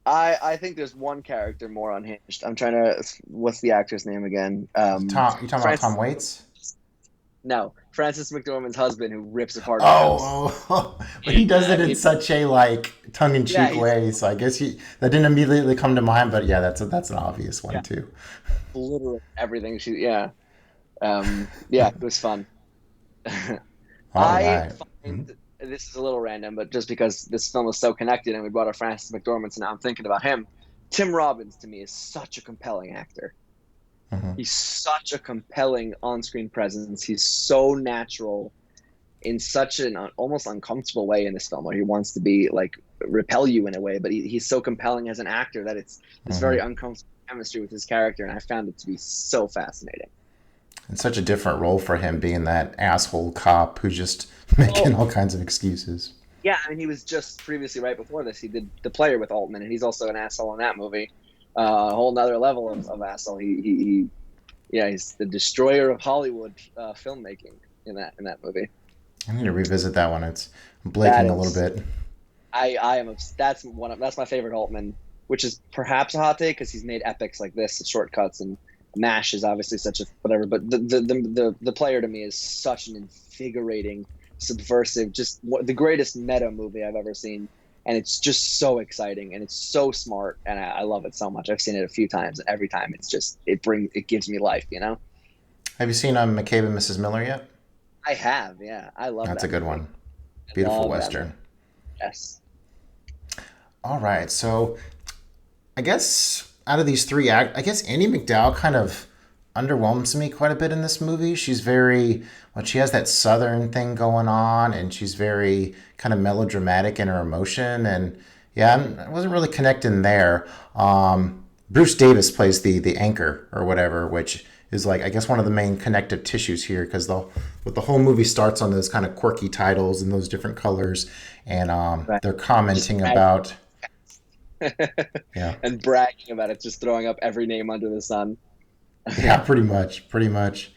I think there's one character more unhinged. I'm trying to. What's the actor's name again? You talking about Tom Waits? No, Frances McDormand's husband, who rips apart. But he does it in such a like tongue-in-cheek way. So I guess that didn't immediately come to mind. But yeah, that's an obvious one too. Literally everything it was fun. I find this is a little random, but just because this film is so connected, and we brought up Frances McDormand, so now I'm thinking about him. Tim Robbins to me is such a compelling actor. He's such a compelling on-screen presence. He's so natural in such an almost uncomfortable way in this film, where he wants to be like repel you in a way, but he's so compelling as an actor that it's very uncomfortable chemistry with his character, and I found it to be so fascinating. And such a different role for him, being that asshole cop who's just making all kinds of excuses. Yeah, I mean, he was just previously, right before this, he did The Player with Altman, and he's also an asshole in that movie. A whole nother level of asshole. He's the destroyer of Hollywood filmmaking in that movie. I need to revisit that one. I'm blanking a little bit. I am. That's my favorite Altman, which is perhaps a hot take because he's made epics like this, Shortcuts, and MASH is obviously such a whatever. But the Player to me is such an invigorating, subversive, just the greatest meta movie I've ever seen. And it's just so exciting, and it's so smart, and I love it so much. I've seen it a few times, and every time it gives me life, you know? Have you seen McCabe and Mrs. Miller yet? I have, yeah. I love that. That's a good one. Beautiful Western. Yes. All right, so I guess out of these three acts, I guess Andie MacDowell kind of underwhelms me quite a bit in this movie. She's she has that Southern thing going on, and she's very kind of melodramatic in her emotion. And yeah, I wasn't really connecting there. Bruce Davis plays the anchor or whatever, which is like, I guess, one of the main connective tissues here, because the whole movie starts on those kind of quirky titles and those different colors, and they're commenting about and bragging about it, just throwing up every name under the sun. Yeah, pretty much.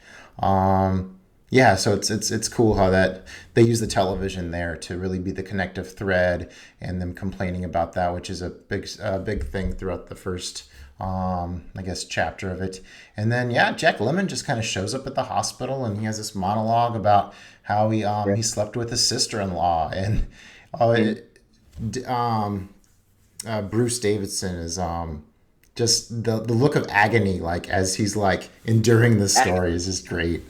Yeah, so it's cool how that they use the television there to really be the connective thread, and them complaining about that, which is a big thing throughout the first I guess chapter of it. And then Jack Lemmon just kind of shows up at the hospital, and he has this monologue about how he slept with his sister-in-law, and Bruce Davidson is just the look of agony, like as he's like enduring this story, is just great.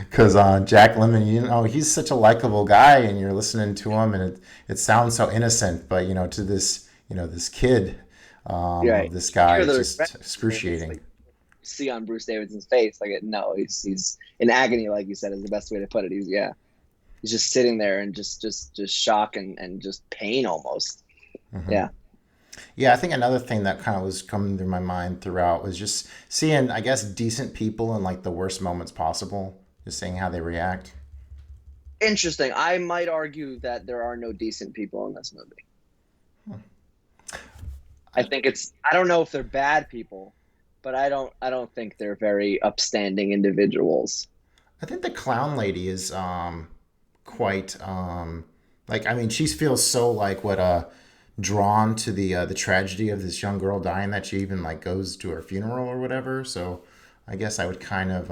Because Jack Lemmon, he's such a likable guy, and you're listening to him, and it sounds so innocent, but to this this kid of this guy is just excruciating. Like, you see on Bruce Davidson's face, he's in agony, like you said, is the best way to put it. He's just sitting there and just shock and just pain almost. Mm-hmm. Yeah, I think another thing that kind of was coming through my mind throughout was just seeing, I guess, decent people in like the worst moments possible, just seeing how they react. Interesting. I might argue that there are no decent people in this movie. I think I don't know if they're bad people, but I don't think they're very upstanding individuals. I think the clown lady is quite she feels so drawn to the tragedy of this young girl dying that she even goes to her funeral or whatever. So I guess I would kind of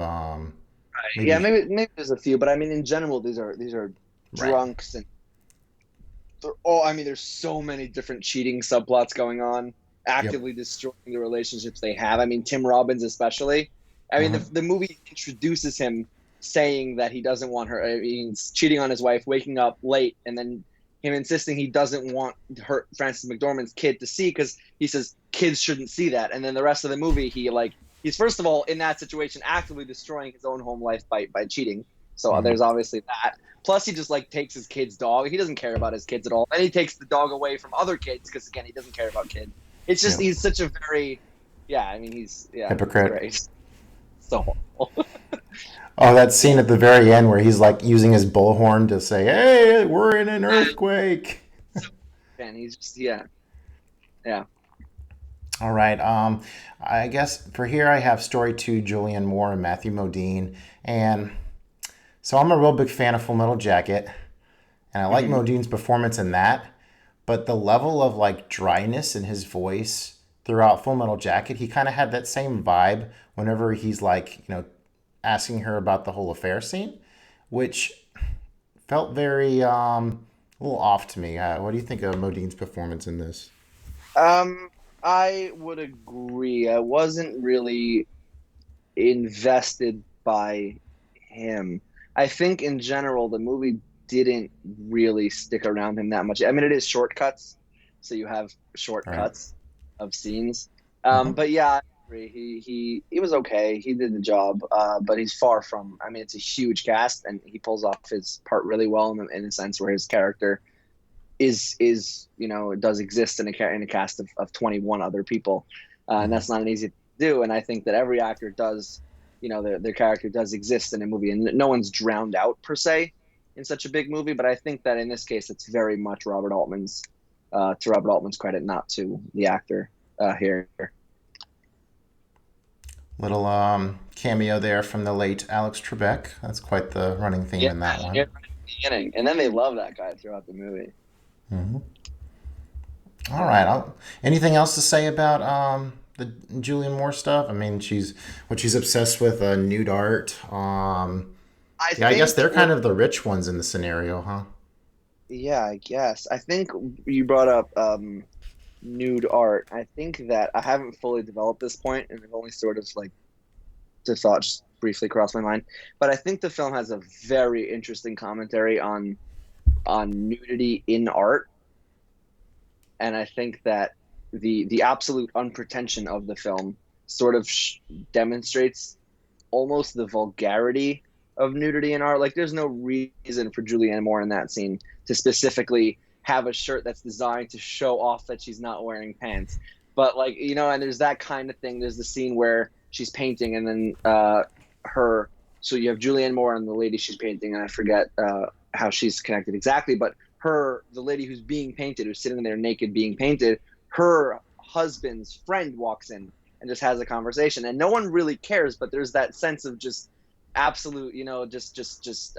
maybe there's a few, but I mean in general these are drunks, and there's so many different cheating subplots going on, actively destroying the relationships they have. I mean, Tim Robbins especially. I mean, the movie introduces him saying that he doesn't want her. He's cheating on his wife, waking up late, and then him insisting he doesn't want her Frances McDormand's kid to see because he says kids shouldn't see that. And then the rest of the movie, he's first of all in that situation actively destroying his own home life by cheating. So Mhm. there's obviously that. Plus, he just like takes his kid's dog. He doesn't care about his kids at all. And he takes the dog away from other kids because again, he doesn't care about kids. It's just Yeah. he's such a very, yeah. I mean, he's Hypocrite. great. So horrible. Oh, that scene Yeah, at the very end where he's like using his bullhorn to say, "Hey, we're in an earthquake." so and he's just yeah. All right. I guess for here I have story two, Julianne Moore and Matthew Modine, and so I'm a real big fan of Full Metal Jacket, and I like Hmm. Modine's performance in that, but the level of like dryness in his voice throughout Full Metal Jacket, he kind of had that same vibe whenever he's like, asking her about the whole affair scene, which felt very a little off to me. What do you think of Modine's performance in this? Um, I would agree. I wasn't really invested by him. I think in general the movie didn't really stick around him that much. I mean, it is shortcuts, so you have Right. shortcuts of scenes. Hmm. But yeah, I agree. He was okay. He did the job, but he's far from. I mean, it's a huge cast, and he pulls off his part really well in a sense where his character is does exist in a cast of 21 other people, and Hmm. that's not an easy thing to do. And I think that every actor does, their character does exist in a movie, and no one's drowned out per se in such a big movie. But I think that in this case, it's very much to Robert Altman's credit, not to the actor here. Little cameo there from the late Alex Trebek. That's quite the running theme Yeah, in that yeah, one. right at the beginning, and then they love that guy throughout the movie. Hmm. All right. Anything else to say about the Julian Moore stuff? I mean, she's obsessed with nude art. I Yeah, I guess think they're kind of the rich ones in the scenario, huh? Yeah, I guess. I think you brought up nude art. I think that I haven't fully developed this point, and I've only sort of like the thought just briefly crossed my mind. But I think the film has a very interesting commentary on nudity in art, and I think that the absolute unpretension of the film sort of demonstrates almost the vulgarity of nudity in art. Like, there's no reason for Julianne Moore in that scene to specifically have a shirt that's designed to show off that she's not wearing pants. But like, and there's that kind of thing. There's the scene where she's painting, and then her. So you have Julianne Moore and the lady she's painting, and I forget how she's connected exactly, but the lady who's being painted, who's sitting there naked being painted, her husband's friend walks in and just has a conversation, and no one really cares, but there's that sense of just absolute, just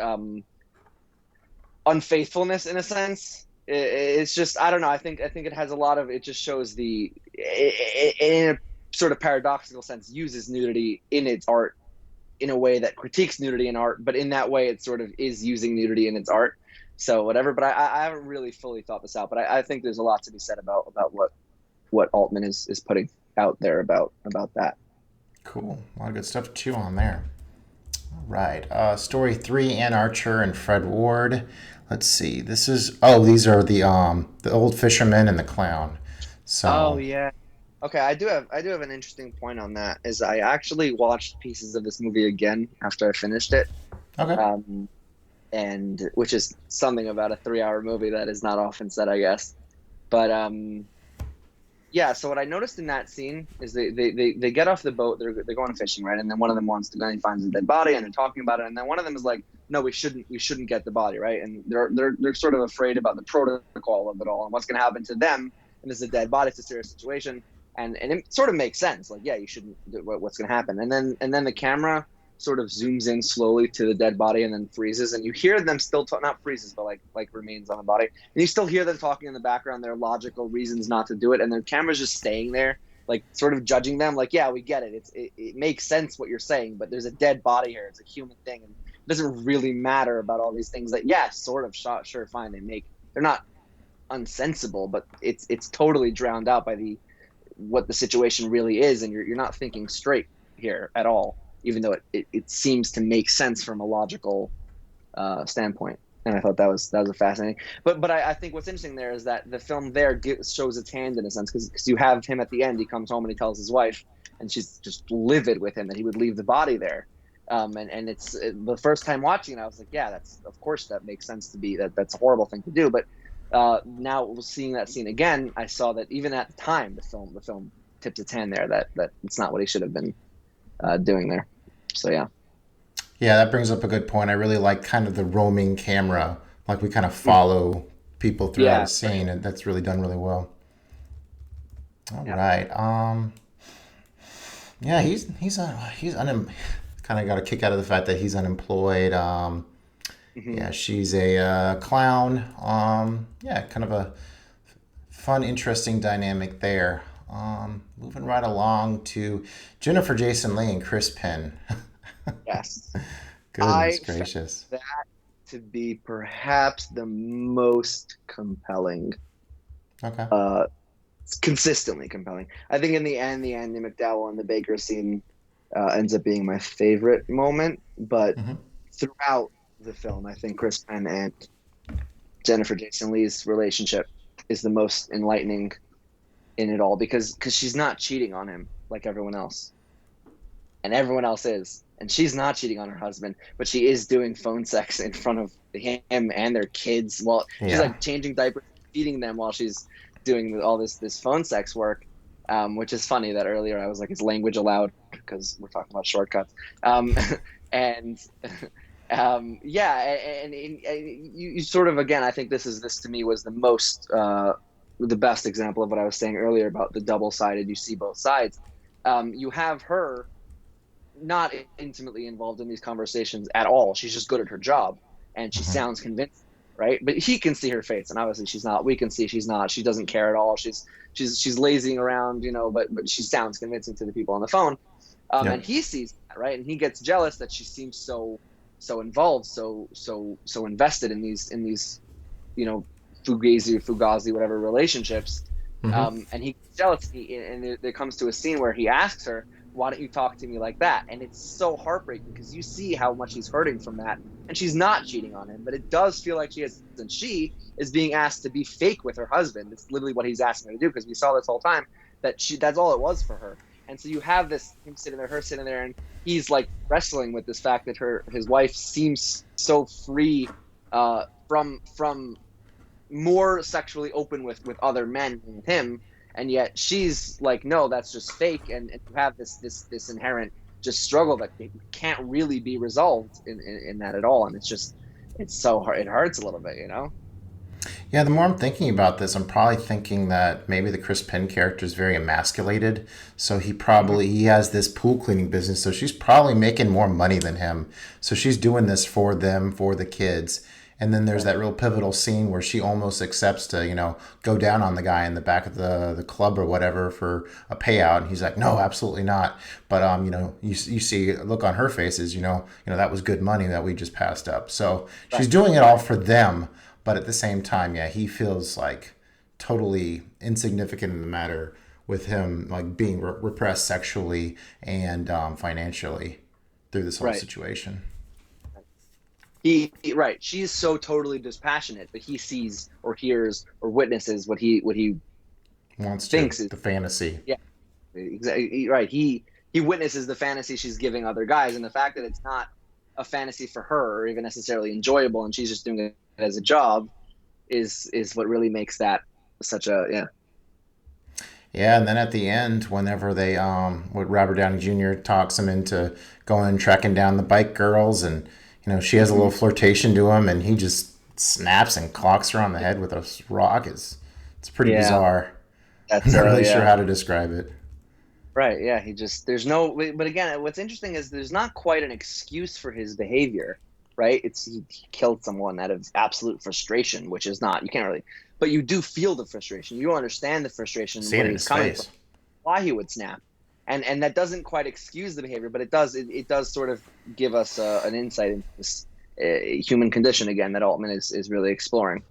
unfaithfulness in a sense. It's just, I don't know. I think it has a lot of, it just shows in a sort of paradoxical sense, uses nudity in its art in a way that critiques nudity in art, but in that way it sort of is using nudity in its art. So whatever, but I haven't really fully thought this out, but I think there's a lot to be said about what Altman is putting out there about that. Cool. A lot of good stuff to chew on there. All right. Story three, Ann Archer and Fred Ward. Let's see. These are the old fisherman and the clown. Oh So yeah. Okay, I do have an interesting point on that. Is I actually watched pieces of this movie again after I finished it, okay. um, and which is something about a 3-hour movie that is not often said, I guess. But yeah. So what I noticed in that scene is they get off the boat. They're going fishing, right? And then one of them wants to. Then he finds a dead body, and they're talking about it. And then one of them is like, "No, we shouldn't get the body, right?" And they're sort of afraid about the protocol of it all and what's going to happen to them. And this is a dead body. It's a serious situation, and it sort of makes sense. Like, yeah, you shouldn't. What's going to happen? And then the camera sort of zooms in slowly to the dead body and then freezes, and you hear them still not freezes, but like remains on the body, and you still hear them talking in the background, their logical reasons not to do it, and the camera's just staying there, like sort of judging them, like, yeah, we get it, it makes sense what you're saying, but there's a dead body here, it's a human thing, and it doesn't really matter about all these things that, yeah, sort of shot, sure, fine, they're not unsensible, but it's totally drowned out by the what the situation really is, and you're not thinking straight here at all, even though it seems to make sense from a logical standpoint. And I thought that was a fascinating. But I think what's interesting there is that the film there shows its hand in a sense because you have him at the end. He comes home and he tells his wife, and she's just livid with him that he would leave the body there. And the first time watching it, I was like, yeah, that's of course that makes sense to be that that's a horrible thing to do. But now seeing that scene again, I saw that even at the time, the film tipped its hand there that it's not what he should have been doing there. So yeah. Yeah, that brings up a good point. I really like kind of the roaming camera, like we kind of follow people throughout a Yeah. scene, and that's really done really well. All Yeah. right. Yeah, he's kind of got a kick out of the fact that he's unemployed. Hmm. Yeah, she's a clown. Yeah, kind of a fun, interesting dynamic there. Moving right along to Jennifer Jason Leigh and Chris Penn. Yes. Goodness I found gracious. that to be perhaps the most compelling, Okay. uh, consistently compelling. I think in the end, the Andy McDowell and the Baker scene ends up being my favorite moment. But Hmm. throughout the film, I think Chris Penn and Jennifer Jason Leigh's relationship is the most enlightening in it all because she's not cheating on him like everyone else, and everyone else is. And she's not cheating on her husband, but she is doing phone sex in front of him and their kids. Well, she's Yeah. like changing diapers, feeding them while she's doing all this phone sex work, which is funny that earlier I was like, "Is language allowed?" Because we're talking about shortcuts. And yeah, you sort of again, I think this to me was the best example of what I was saying earlier about the double sided. You see both sides. You have her not intimately involved in these conversations at all. She's just good at her job and she Hmm. sounds convincing, right? But he can see her face, and obviously she's not. We can see she's not. She doesn't care at all. She's lazying around, but she sounds convincing to the people on the phone. And Yep. he sees that, right? And he gets jealous that she seems so involved, so invested in these, you know, fugazi, whatever relationships. Hmm. And he gets jealous, and there comes to a scene where he asks her, "Why don't you talk to me like that?" And it's so heartbreaking because you see how much he's hurting from that, and she's not cheating on him, but it does feel like she is, and she is being asked to be fake with her husband. It's literally what he's asking her to do because we saw this whole time that's all it was for her. And so you have this him sitting there, her sitting there, and he's like wrestling with this fact that his wife seems so free from more sexually open with other men than with him, and yet she's like, no, that's just fake. And you have this inherent just struggle that can't really be resolved in that at all. And it's so hard. It hurts a little bit. Yeah, the more I'm thinking about this, I'm probably thinking that maybe the Chris Penn character is very emasculated. So Mhm. he has this pool cleaning business. So she's probably making more money than him. So she's doing this for them, for the kids. And then there's Right. that real pivotal scene where she almost accepts to, go down on the guy in the back of the club or whatever for a payout. And he's like, no, absolutely not. But, you see a look on her face is, that was good money that we just passed up. So she's Right. doing it all for them. But at the same time, yeah, he feels like totally insignificant in the matter with him like being repressed sexually and financially through this whole Right. situation. Right. She's so totally dispassionate, but he sees or hears or witnesses what he Wants to thinks is, the fantasy. yeah, exactly right. He witnesses the fantasy she's giving other guys, and the fact that it's not a fantasy for her or even necessarily enjoyable, and she's just doing it as a job, is what really makes that such a, yeah. Yeah, and then at the end, whenever what Robert Downey Jr. talks him into going and tracking down the bike girls, and she has a little Hmm. flirtation to him, and he just snaps and clocks her on the head with a rock. It's pretty Yeah, bizarre. I'm that's not really sure yeah. how to describe it. Right, yeah, he just there's no but again, what's interesting is there's not quite an excuse for his behavior, right? It's he killed someone out of absolute frustration, which is not, you can't really, but you do feel the frustration. You understand the frustration See it where in he's his coming from, face. why he would snap. And that doesn't quite excuse the behavior, but it does sort of give us an insight into this human condition again that Altman is really exploring.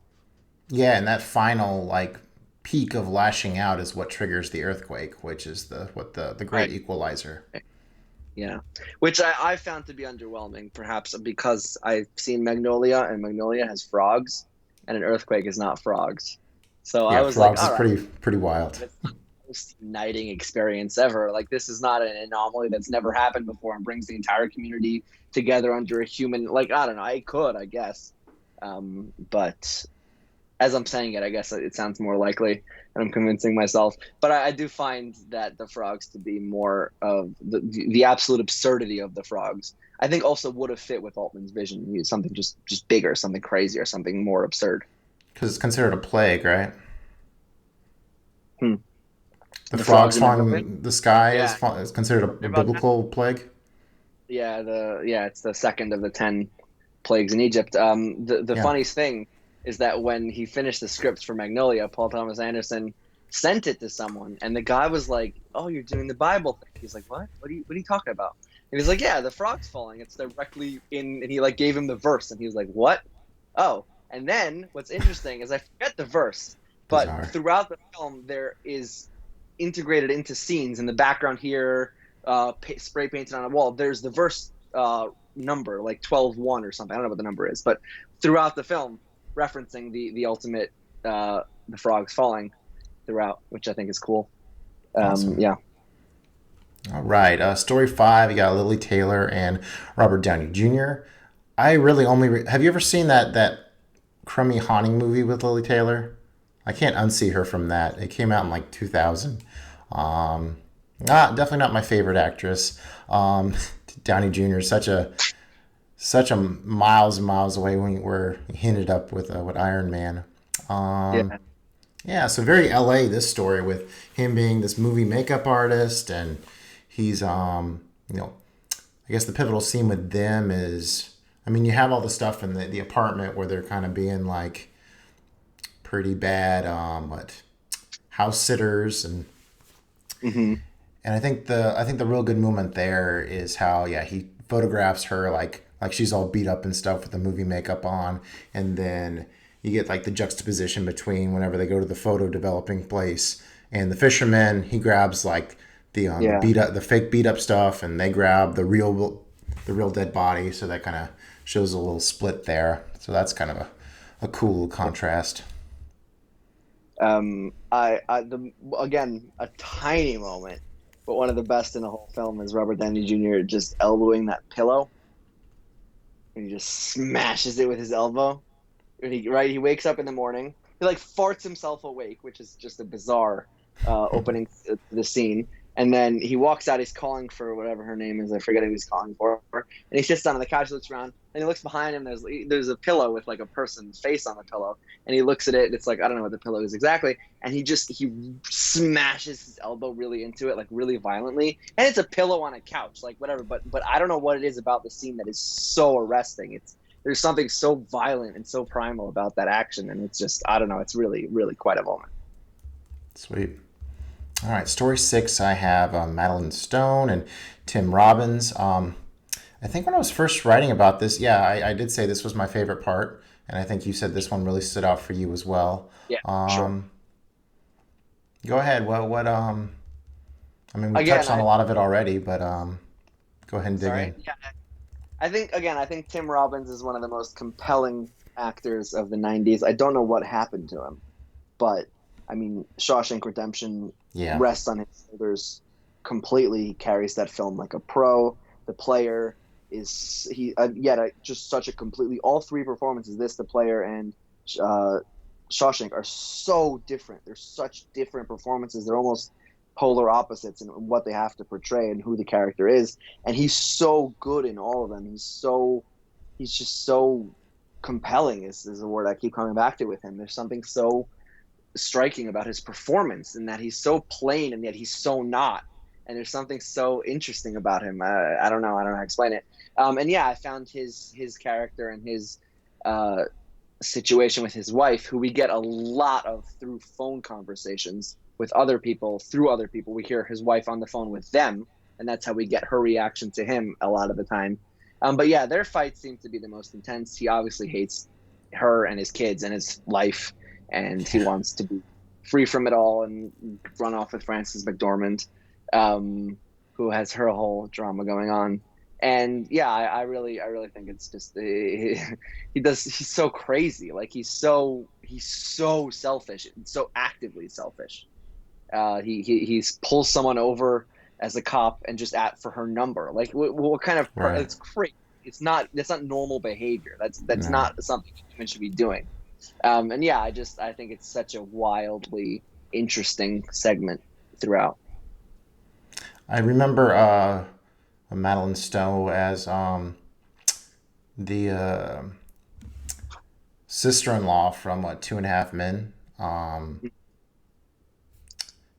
Yeah, and that final like peak of lashing out is what triggers the earthquake, which is the great Right. equalizer. Yeah, which I found to be underwhelming, perhaps because I've seen Magnolia, and Magnolia has frogs, and an earthquake is not frogs. So I Yeah, was like, frogs is all right, pretty wild. but it's not the most uniting experience ever. Like this is not an anomaly that's never happened before and brings the entire community together under a human. Like I don't know, I could, I guess, but as I'm saying it, I guess it sounds more likely, and I'm convincing myself. But I do find that the frogs to be more of the absolute absurdity of the frogs. I think also would have fit with Altman's vision. Something just bigger, something crazier, something more absurd. Because it's considered a plague, right? Hmm. The The frogs frogs in Magnolia. falling the sky Yeah, is considered a about that. biblical plague. Yeah, it's the second of the 10 plagues in Egypt. The Yeah. funniest thing is that when he finished the script for Magnolia, Paul Thomas Anderson sent it to someone, and the guy was like, "Oh, you're doing the Bible thing." He's like, "What? What are you talking about?" And he's like, "Yeah, the frog's falling. It's directly in." And he like gave him the verse, and he was like, "What? Oh." And then what's interesting is I forget the verse, but Bizarre. throughout the film there is integrated into scenes in the background here, spray painted on a wall. There's the verse number, like 12:1 or something. I don't know what the number is, but throughout the film, referencing the ultimate, the frogs falling throughout, which I think is cool. Awesome. Yeah. All right. Story five. You got Lily Taylor and Robert Downey Jr. I really only have you ever seen that crummy haunting movie with Lily Taylor? I can't unsee her from that. It came out in like 2000. Not definitely not my favorite actress. Um, Downey Jr. is such a miles and miles away when we're hinted up with Iron Man. Yeah. Yeah, so very LA this story with him being this movie makeup artist and he's I guess the pivotal scene with them is I mean you have all the stuff in the apartment where they're kind of being like pretty bad what house sitters Hmm. and I think the real good moment there is how yeah he photographs her like she's all beat up and stuff with the movie makeup on, and then you get like the juxtaposition between whenever they go to the photo developing place and the fisherman he grabs like the Yeah. beat up the fake beat up stuff and they grab the real dead body, so that kind of shows a little split there. So that's kind of a cool contrast. The again a tiny moment, but one of the best in the whole film is Robert Downey Jr. just elbowing that pillow, and he just smashes it with his elbow. And he wakes up in the morning. He like farts himself awake, which is just a bizarre opening to the scene. And then he walks out. He's calling for whatever her name is. I forget who he's calling for. And he sits down on the couch, looks around, and he looks behind him. There's a pillow with like a person's face on the pillow, and he looks at it. And it's like I don't know what the pillow is exactly. And he smashes his elbow really into it, like really violently. And it's a pillow on a couch, like whatever. But I don't know what it is about the scene that is so arresting. There's something so violent and so primal about that action, and it's just I don't know. It's really really quite a moment. Sweet. All right, story six. I have Madeline Stone and Tim Robbins. I think when I was first writing about this, yeah, I did say this was my favorite part, and I think you said this one really stood out for you as well. Yeah, sure. Um, Go ahead. I mean, we Again, touched on a lot of it already, but go ahead and dig sorry. in. Yeah, I think Tim Robbins is one of the most compelling actors of the '90s. I don't know what happened to him, but I mean, Shawshank Redemption Yeah, rests on his shoulders completely. He carries that film like a pro. The player is he yet just such a completely all three performances. This the player and uh, Shawshank are so different. They're such different performances. They're almost polar opposites in what they have to portray and who the character is. And he's so good in all of them. He's just so compelling is a word I keep coming back to with him. There's something so striking about his performance and that he's so plain and yet he's so not. And there's something so interesting about him. I don't know. I don't know how to explain it. And yeah, I found his character and his uh, situation with his wife, who we get a lot of through phone conversations with other people, through other people. We hear his wife on the phone with them, and that's how we get her reaction to him a lot of the time. But yeah, their fight seems to be the most intense. He obviously hates her and his kids and his life, and he wants to be free from it all and run off with Frances McDormand. Um, who has her whole drama going on. And yeah, I really think it's just he's so crazy. Like he's so selfish, so actively selfish. He's pulls someone over as a cop and just at for her number. Like what kind of Right. it's crazy. That's not normal behavior. That's No. not something a human should be doing. And yeah, I think it's such a wildly interesting segment throughout. I remember Madeline Stowe as the sister-in-law from what, Two and a Half Men.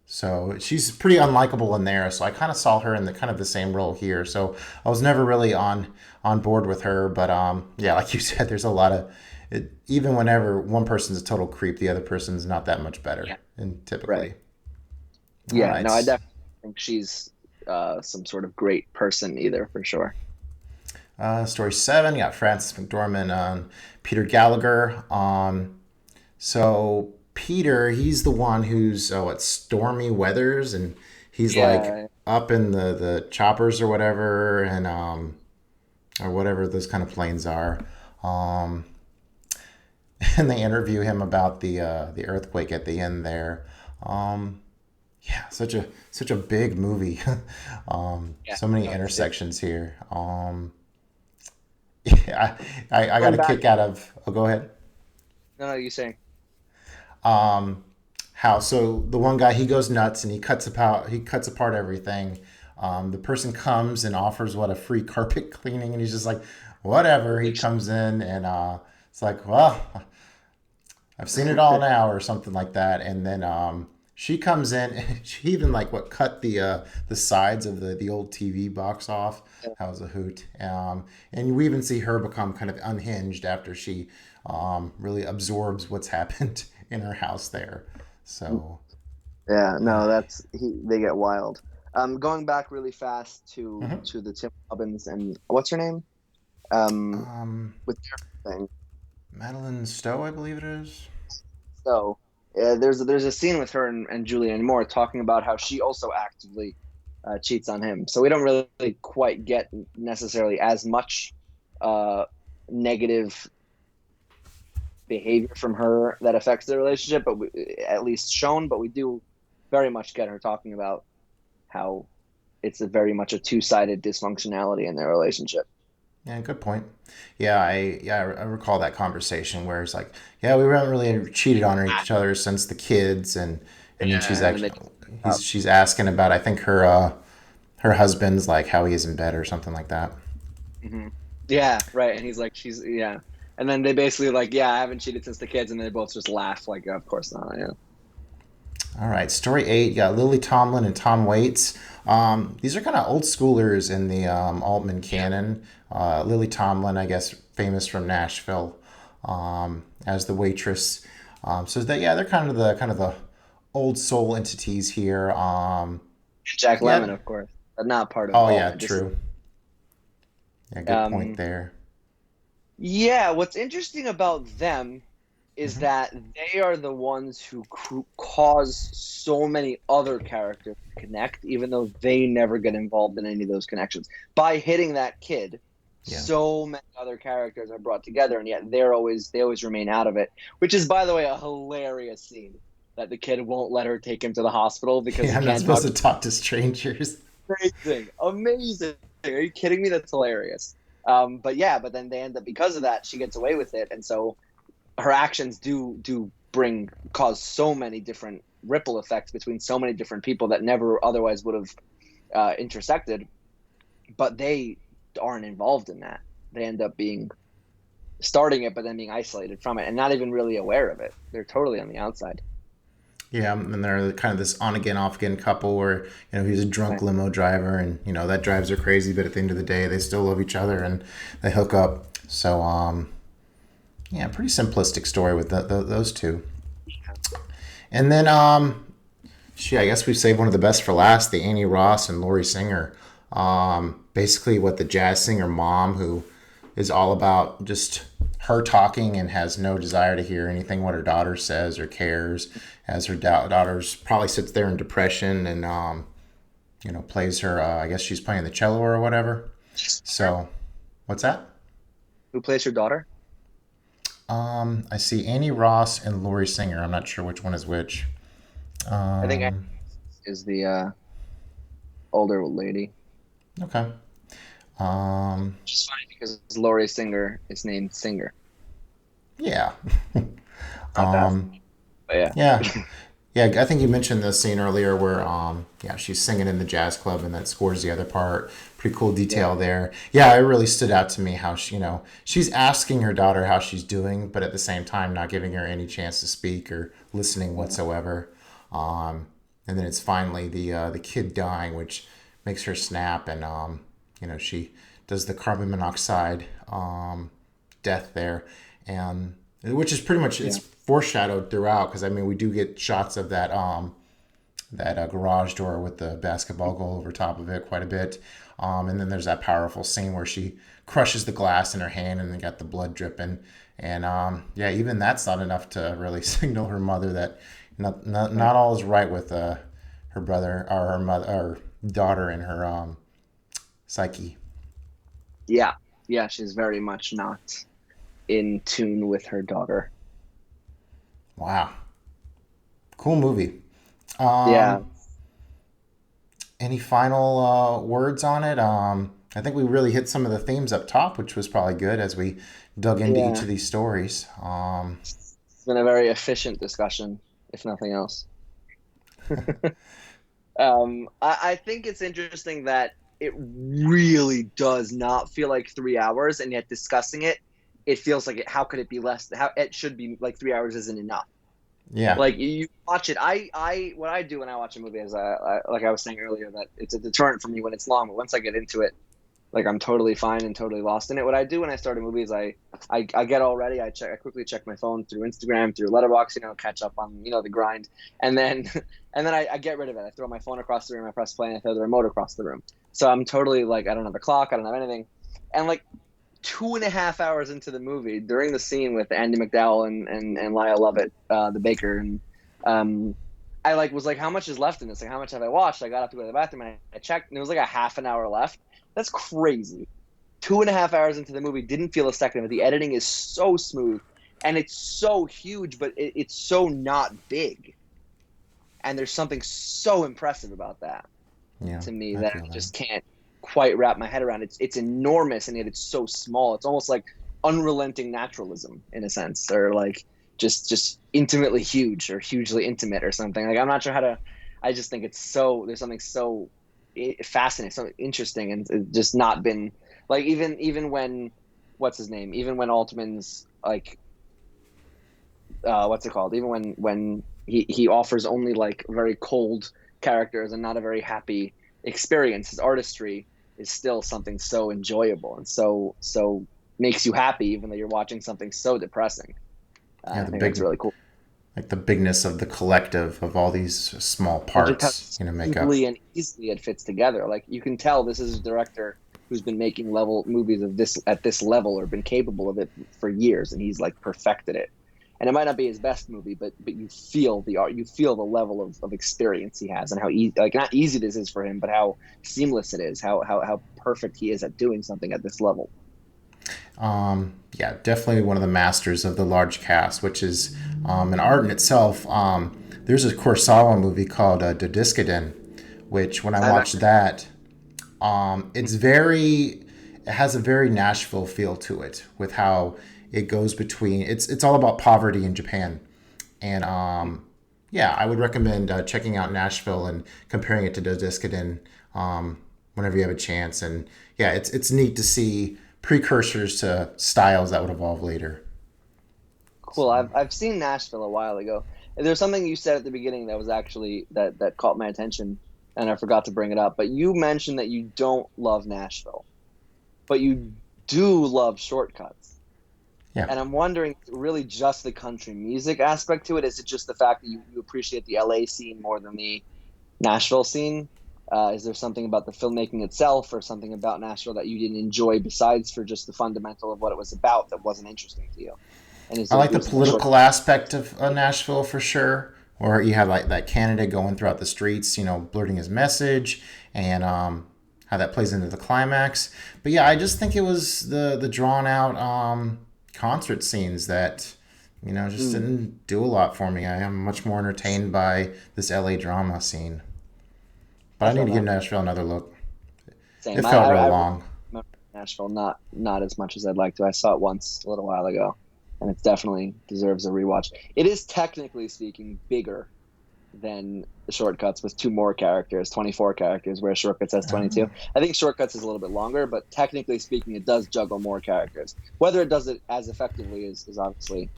So she's pretty unlikable in there. So I kind of saw her in the kind of the same role here. So I was never really on board with her. But yeah, like you said, there's a lot of it, even whenever one person's a total creep, the other person's not that much better. Yeah. And Right. typically, all Yeah. right. No, I definitely think she's some sort of great person either for sure. Story 7, you got Francis McDormand, Peter Gallagher. So Peter, he's the one who's what, Stormy Weathers, and he's like Yeah. up in the choppers or whatever, and or whatever those kind of planes are. Um, and they interview him about the earthquake at the end there. Um, yeah, such a big movie. Yeah. So many No, it's intersections here. Yeah, I got going a back. kick out of. Oh, go ahead. No, no, you saying. Um, how so the one guy, he goes nuts and he cuts apart everything. The person comes and offers what, a free carpet cleaning, and he's just like, whatever. He comes in and it's like, well, I've seen it all now, or something like that. And then she comes in, and she even like what, cut the sides of the old TV box off. That was a hoot. And we even see her become kind of unhinged after she really absorbs what's happened in her house there. So Yeah, yeah. no, they get wild. Going back really fast Mhm. to the Tim Robbins and what's her name? um, With their thing. Madeline Stowe, I believe it is. So there's a scene with her and Julianne Moore talking about how she also actively cheats on him. So we don't really quite get necessarily as much uh, negative behavior from her that affects the relationship, but at least shown. But we do very much get her talking about how it's a very much a two-sided dysfunctionality in their relationship. Yeah, good point. I recall that conversation where it's like, yeah, we haven't really cheated on each other since the kids, and then she's Yeah, and then they actually just up. she's asking about, I think, her husband's, like, how he is in bed or something like that. Hmm. Yeah, right. And he's like, she's yeah. And then they basically like, yeah, I haven't cheated since the kids, and they both just laugh like, of course not. Yeah. All right, story 8. You got Lily Tomlin and Tom Waits. These are kind of old schoolers in the Altman Yeah. canon. Lily Tomlin, I guess, famous from Nashville, as the waitress. So that, yeah, they're kind of the old soul entities here. Jack Lemmon, Yeah. of course, but not part of Oh yeah, Altman. Just true. Yeah, good point um, there. yeah. What's interesting about them is Hmm. that they are the ones who cause so many other characters to connect, even though they never get involved in any of those connections. By hitting that kid, Yeah. so many other characters are brought together, and yet they always remain out of it. Which is, by the way, a hilarious scene that the kid won't let her take him to the hospital because Yeah, he I'm not can't supposed talk. to talk to strangers. Amazing, amazing. Are you kidding me? That's hilarious. But yeah, but then they end up because of that, she gets away with it, and so her actions do bring cause so many different ripple effects between so many different people that never otherwise would have intersected, but they aren't involved in that. They end up being starting it, but then being isolated from it and not even really aware of it. They're totally on the outside. Yeah, and they're kind of this on again, off again couple where, he's a drunk Right. limo driver, and that drives her crazy, but at the end of the day, they still love each other and they hook up. So yeah, pretty simplistic story with those two. And then I guess we saved one of the best for last, the Annie Ross and Lori Singer. Basically, what, the jazz singer mom who is all about just her talking and has no desire to hear anything what her daughter says or cares, as her daughter's probably sits there in depression and plays her. I guess she's playing the cello or whatever. So, what's that? Who plays her daughter? I see Annie Ross and Laurie Singer. I'm not sure which one is which. I think Um, is the older lady. okay. Um, Which is funny because Laurie Singer is named Singer. yeah. Not that, Um, but yeah. yeah. Yeah, I think you mentioned the scene earlier where, yeah, she's singing in the jazz club and that scores the other part. Pretty cool Yeah. detail there. Yeah, it really stood out to me how she's asking her daughter how she's doing, but at the same time not giving her any chance to speak or listening Yeah. whatsoever. Um, and then it's finally the kid dying, which makes her snap, and she does the carbon monoxide death there, and which is pretty much it's Yeah. foreshadowed throughout because I mean we do get shots of that garage door with the basketball goal over top of it quite a bit, and then there's that powerful scene where she crushes the glass in her hand and then got the blood dripping, and yeah, even that's not enough to really signal her mother that not all is right with her brother or her mother or daughter and her psyche. Yeah. Yeah. She's very much not in tune with her daughter. Wow, cool movie. Yeah. Um, Any final words on it? I think we really hit some of the themes up top, which was probably good as we dug into each Yeah. of these stories. It's been a very efficient discussion, if nothing else. I think it's interesting that it really does not feel like 3 hours, and yet discussing it, it feels like it. How could it be less? How it should be like 3 hours isn't enough. Yeah, Like you watch it. What I do when I watch a movie is like I was saying earlier that it's a deterrent for me when it's long. But once I get into it, like I'm totally fine and totally lost in it. What I do when I start a movie is I get all ready. I quickly check my phone through Instagram, through Letterboxd, catch up on the grind, and then and then I get rid of it. I throw my phone across the room, I press play, and I throw the remote across the room. So I'm totally like I don't have a clock, I don't have anything, and like 2.5 hours into the movie, during the scene with Andy McDowell and Lyle Lovett, the baker, and um, I like was like, how much is left in this? Like, how much have I watched? I got up to go to the bathroom and I checked, and it was like a half an hour left. That's crazy. 2.5 hours into the movie, didn't feel a second of it. The editing is so smooth, and it's so huge, but it's so not big. And there's something so impressive about that yeah, to me I that feel I that. just can't quite wrap my head around. It's enormous, and yet it's so small. It's almost like unrelenting naturalism in a sense, or like just intimately huge or hugely intimate or something. Like I'm not sure how to. I just think it's so there's something so fascinating, so interesting, and it's just not been like even when what's his name? Even when Altman's like what's it called? Even when he offers only like very cold characters and not a very happy experience, his artistry is still something so enjoyable and so makes you happy, even though you're watching something so depressing. Yeah, I the think that's big really cool. like the bigness of the collective of all these small And just how parts, make up. smoothly and easily it fits together. Like you can tell this is a director who's been making level movies of this at this level or been capable of it for years, and he's like perfected it. And it might not be his best movie, but you feel the art, you feel the level of experience he has, and how easy, like not easy this is for him, but how seamless it is, how perfect he is at doing something at this level. Yeah, definitely one of the masters of the large cast, which is an art in itself. There's a Kurosawa movie called Dodiskiden, which when I I've watched actually, that, it has a very Nashville feel to it with how it goes between it's all about poverty in Japan, and yeah, I would recommend checking out Nashville and comparing it to Dodiskiden whenever you have a chance. And yeah, it's neat to see precursors to styles that would evolve later. cool. So I've seen Nashville a while ago. There's something you said at the beginning that was actually that caught my attention, and I forgot to bring it up. But you mentioned that you don't love Nashville, but you do love Shortcuts. yeah, And I'm wondering, is it really just the country music aspect to it? Is it just the fact that you appreciate the LA scene more than the Nashville scene? Is there something about the filmmaking itself or something about Nashville that you didn't enjoy besides for just the fundamental of what it was about that wasn't interesting to you? And is I there a like the reason that short? political aspect of Nashville for sure, or you have like that candidate going throughout the streets, blurting his message, and how that plays into the climax. But yeah, I just think it was the drawn out concert scenes that just didn't do a lot for me. I am much more entertained by this LA drama scene. But I need to give Nashville another look. Same. It felt real I long. remember Nashville not as much as I'd like to. I saw it once a little while ago, and it definitely deserves a rewatch. It is technically speaking bigger than the Shortcuts with 2 more characters, 24 characters, where Shortcuts has 22. I think Shortcuts is a little bit longer, but technically speaking, it does juggle more characters. Whether it does it as effectively is obviously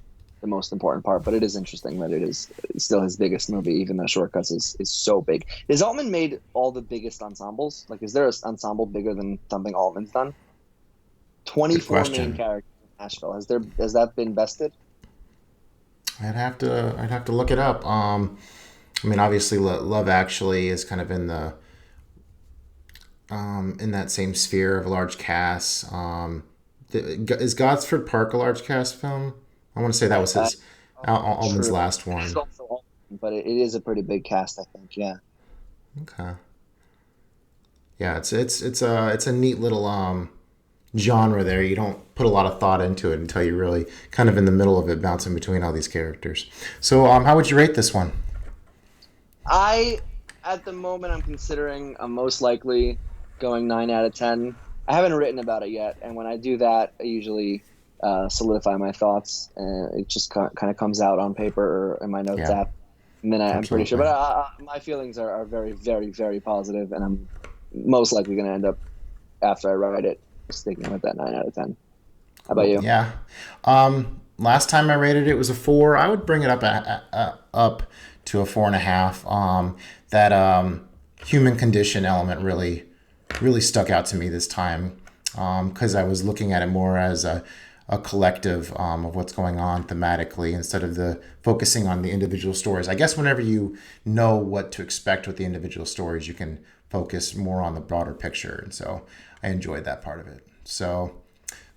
the most important part, but it is interesting that it is still his biggest movie, even though Shortcuts is so big. Has Altman made all the biggest ensembles? Like, is there an ensemble bigger than something Altman's done? 24 main characters in Nashville. Has that been bested? I'd have to look it up. I mean, obviously, Love Actually is kind of in that same sphere of a large cast. Is Gosford Park a large cast film? I want to say that was his Altman's last one. But it is a pretty big cast, I think. Yeah. Okay. Yeah, it's a neat little genre there. You don't put a lot of thought into it until you're really kind of in the middle of it, bouncing between all these characters. So, how would you rate this one? At the moment, I'm considering I'm most likely going 9 out of 10. I haven't written about it yet, and when I do that, I usually solidify my thoughts, and it just kind of comes out on paper or in my notes app, and then I'm pretty sure. But my feelings are very, very, very positive, and I'm most likely going to end up, after I write it, sticking with that 9 out of 10. How about you? Yeah. Last time I rated it was a 4. I would bring it up up to a 4.5. That human condition element really stuck out to me this time, because I was looking at it more as a collective of what's going on thematically instead of the focusing on the individual stories. I guess whenever you know what to expect with the individual stories, you can focus more on the broader picture. And so I enjoyed that part of it. So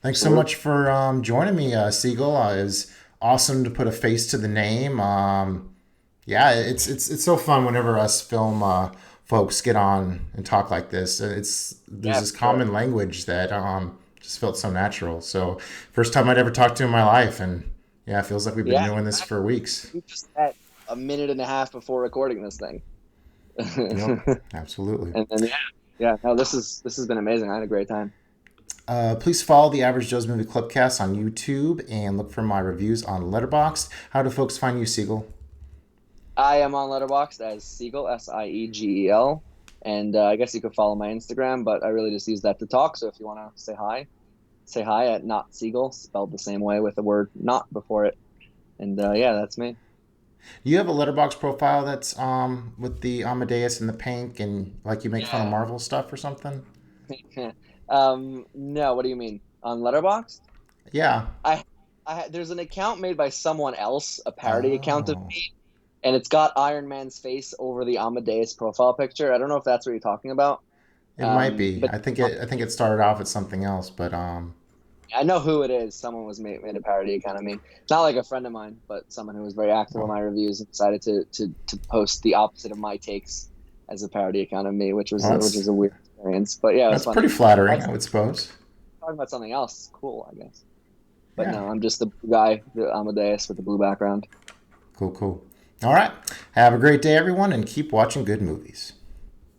thanks so much for joining me, Siegel. It was awesome to put a face to the name. Yeah, it's so fun whenever us film folks get on and talk like this. There's this common language that just felt so natural. So first time I'd ever talked to in my life, and yeah, it feels like we've been doing this for weeks. We just had a minute and a half before recording this thing. Yep, absolutely. And then no, this has been amazing. I had a great time. Please follow the Average Joe's Movie Clubcast on YouTube and look for my reviews on Letterboxd. How do folks find you, Siegel? I am on Letterboxd as Siegel, Siegel, and I guess you could follow my Instagram, but I really just use that to talk. So if you want to say hi at Not Siegel, spelled the same way with the word "not" before it. And that's me. You have a Letterboxd profile that's with the Amadeus and the pink, and like you make fun of Marvel stuff or something. No, what do you mean? On Letterboxd? Yeah. There's an account made by someone else, a parody account of me, and it's got Iron Man's face over the Amadeus profile picture. I don't know if that's what you're talking about. It might be. I think it started off as something else, but I know who it is. Someone was made a parody account of me. Not like a friend of mine, but someone who was very active on my reviews and decided to post the opposite of my takes as a parody account of me, which was a weird experience. But yeah, it was that's pretty flattering, I would suppose. Talking about something else, cool, I guess. But no, I'm just the guy, the Amadeus with the blue background. Cool. All right. Have a great day, everyone, and keep watching good movies.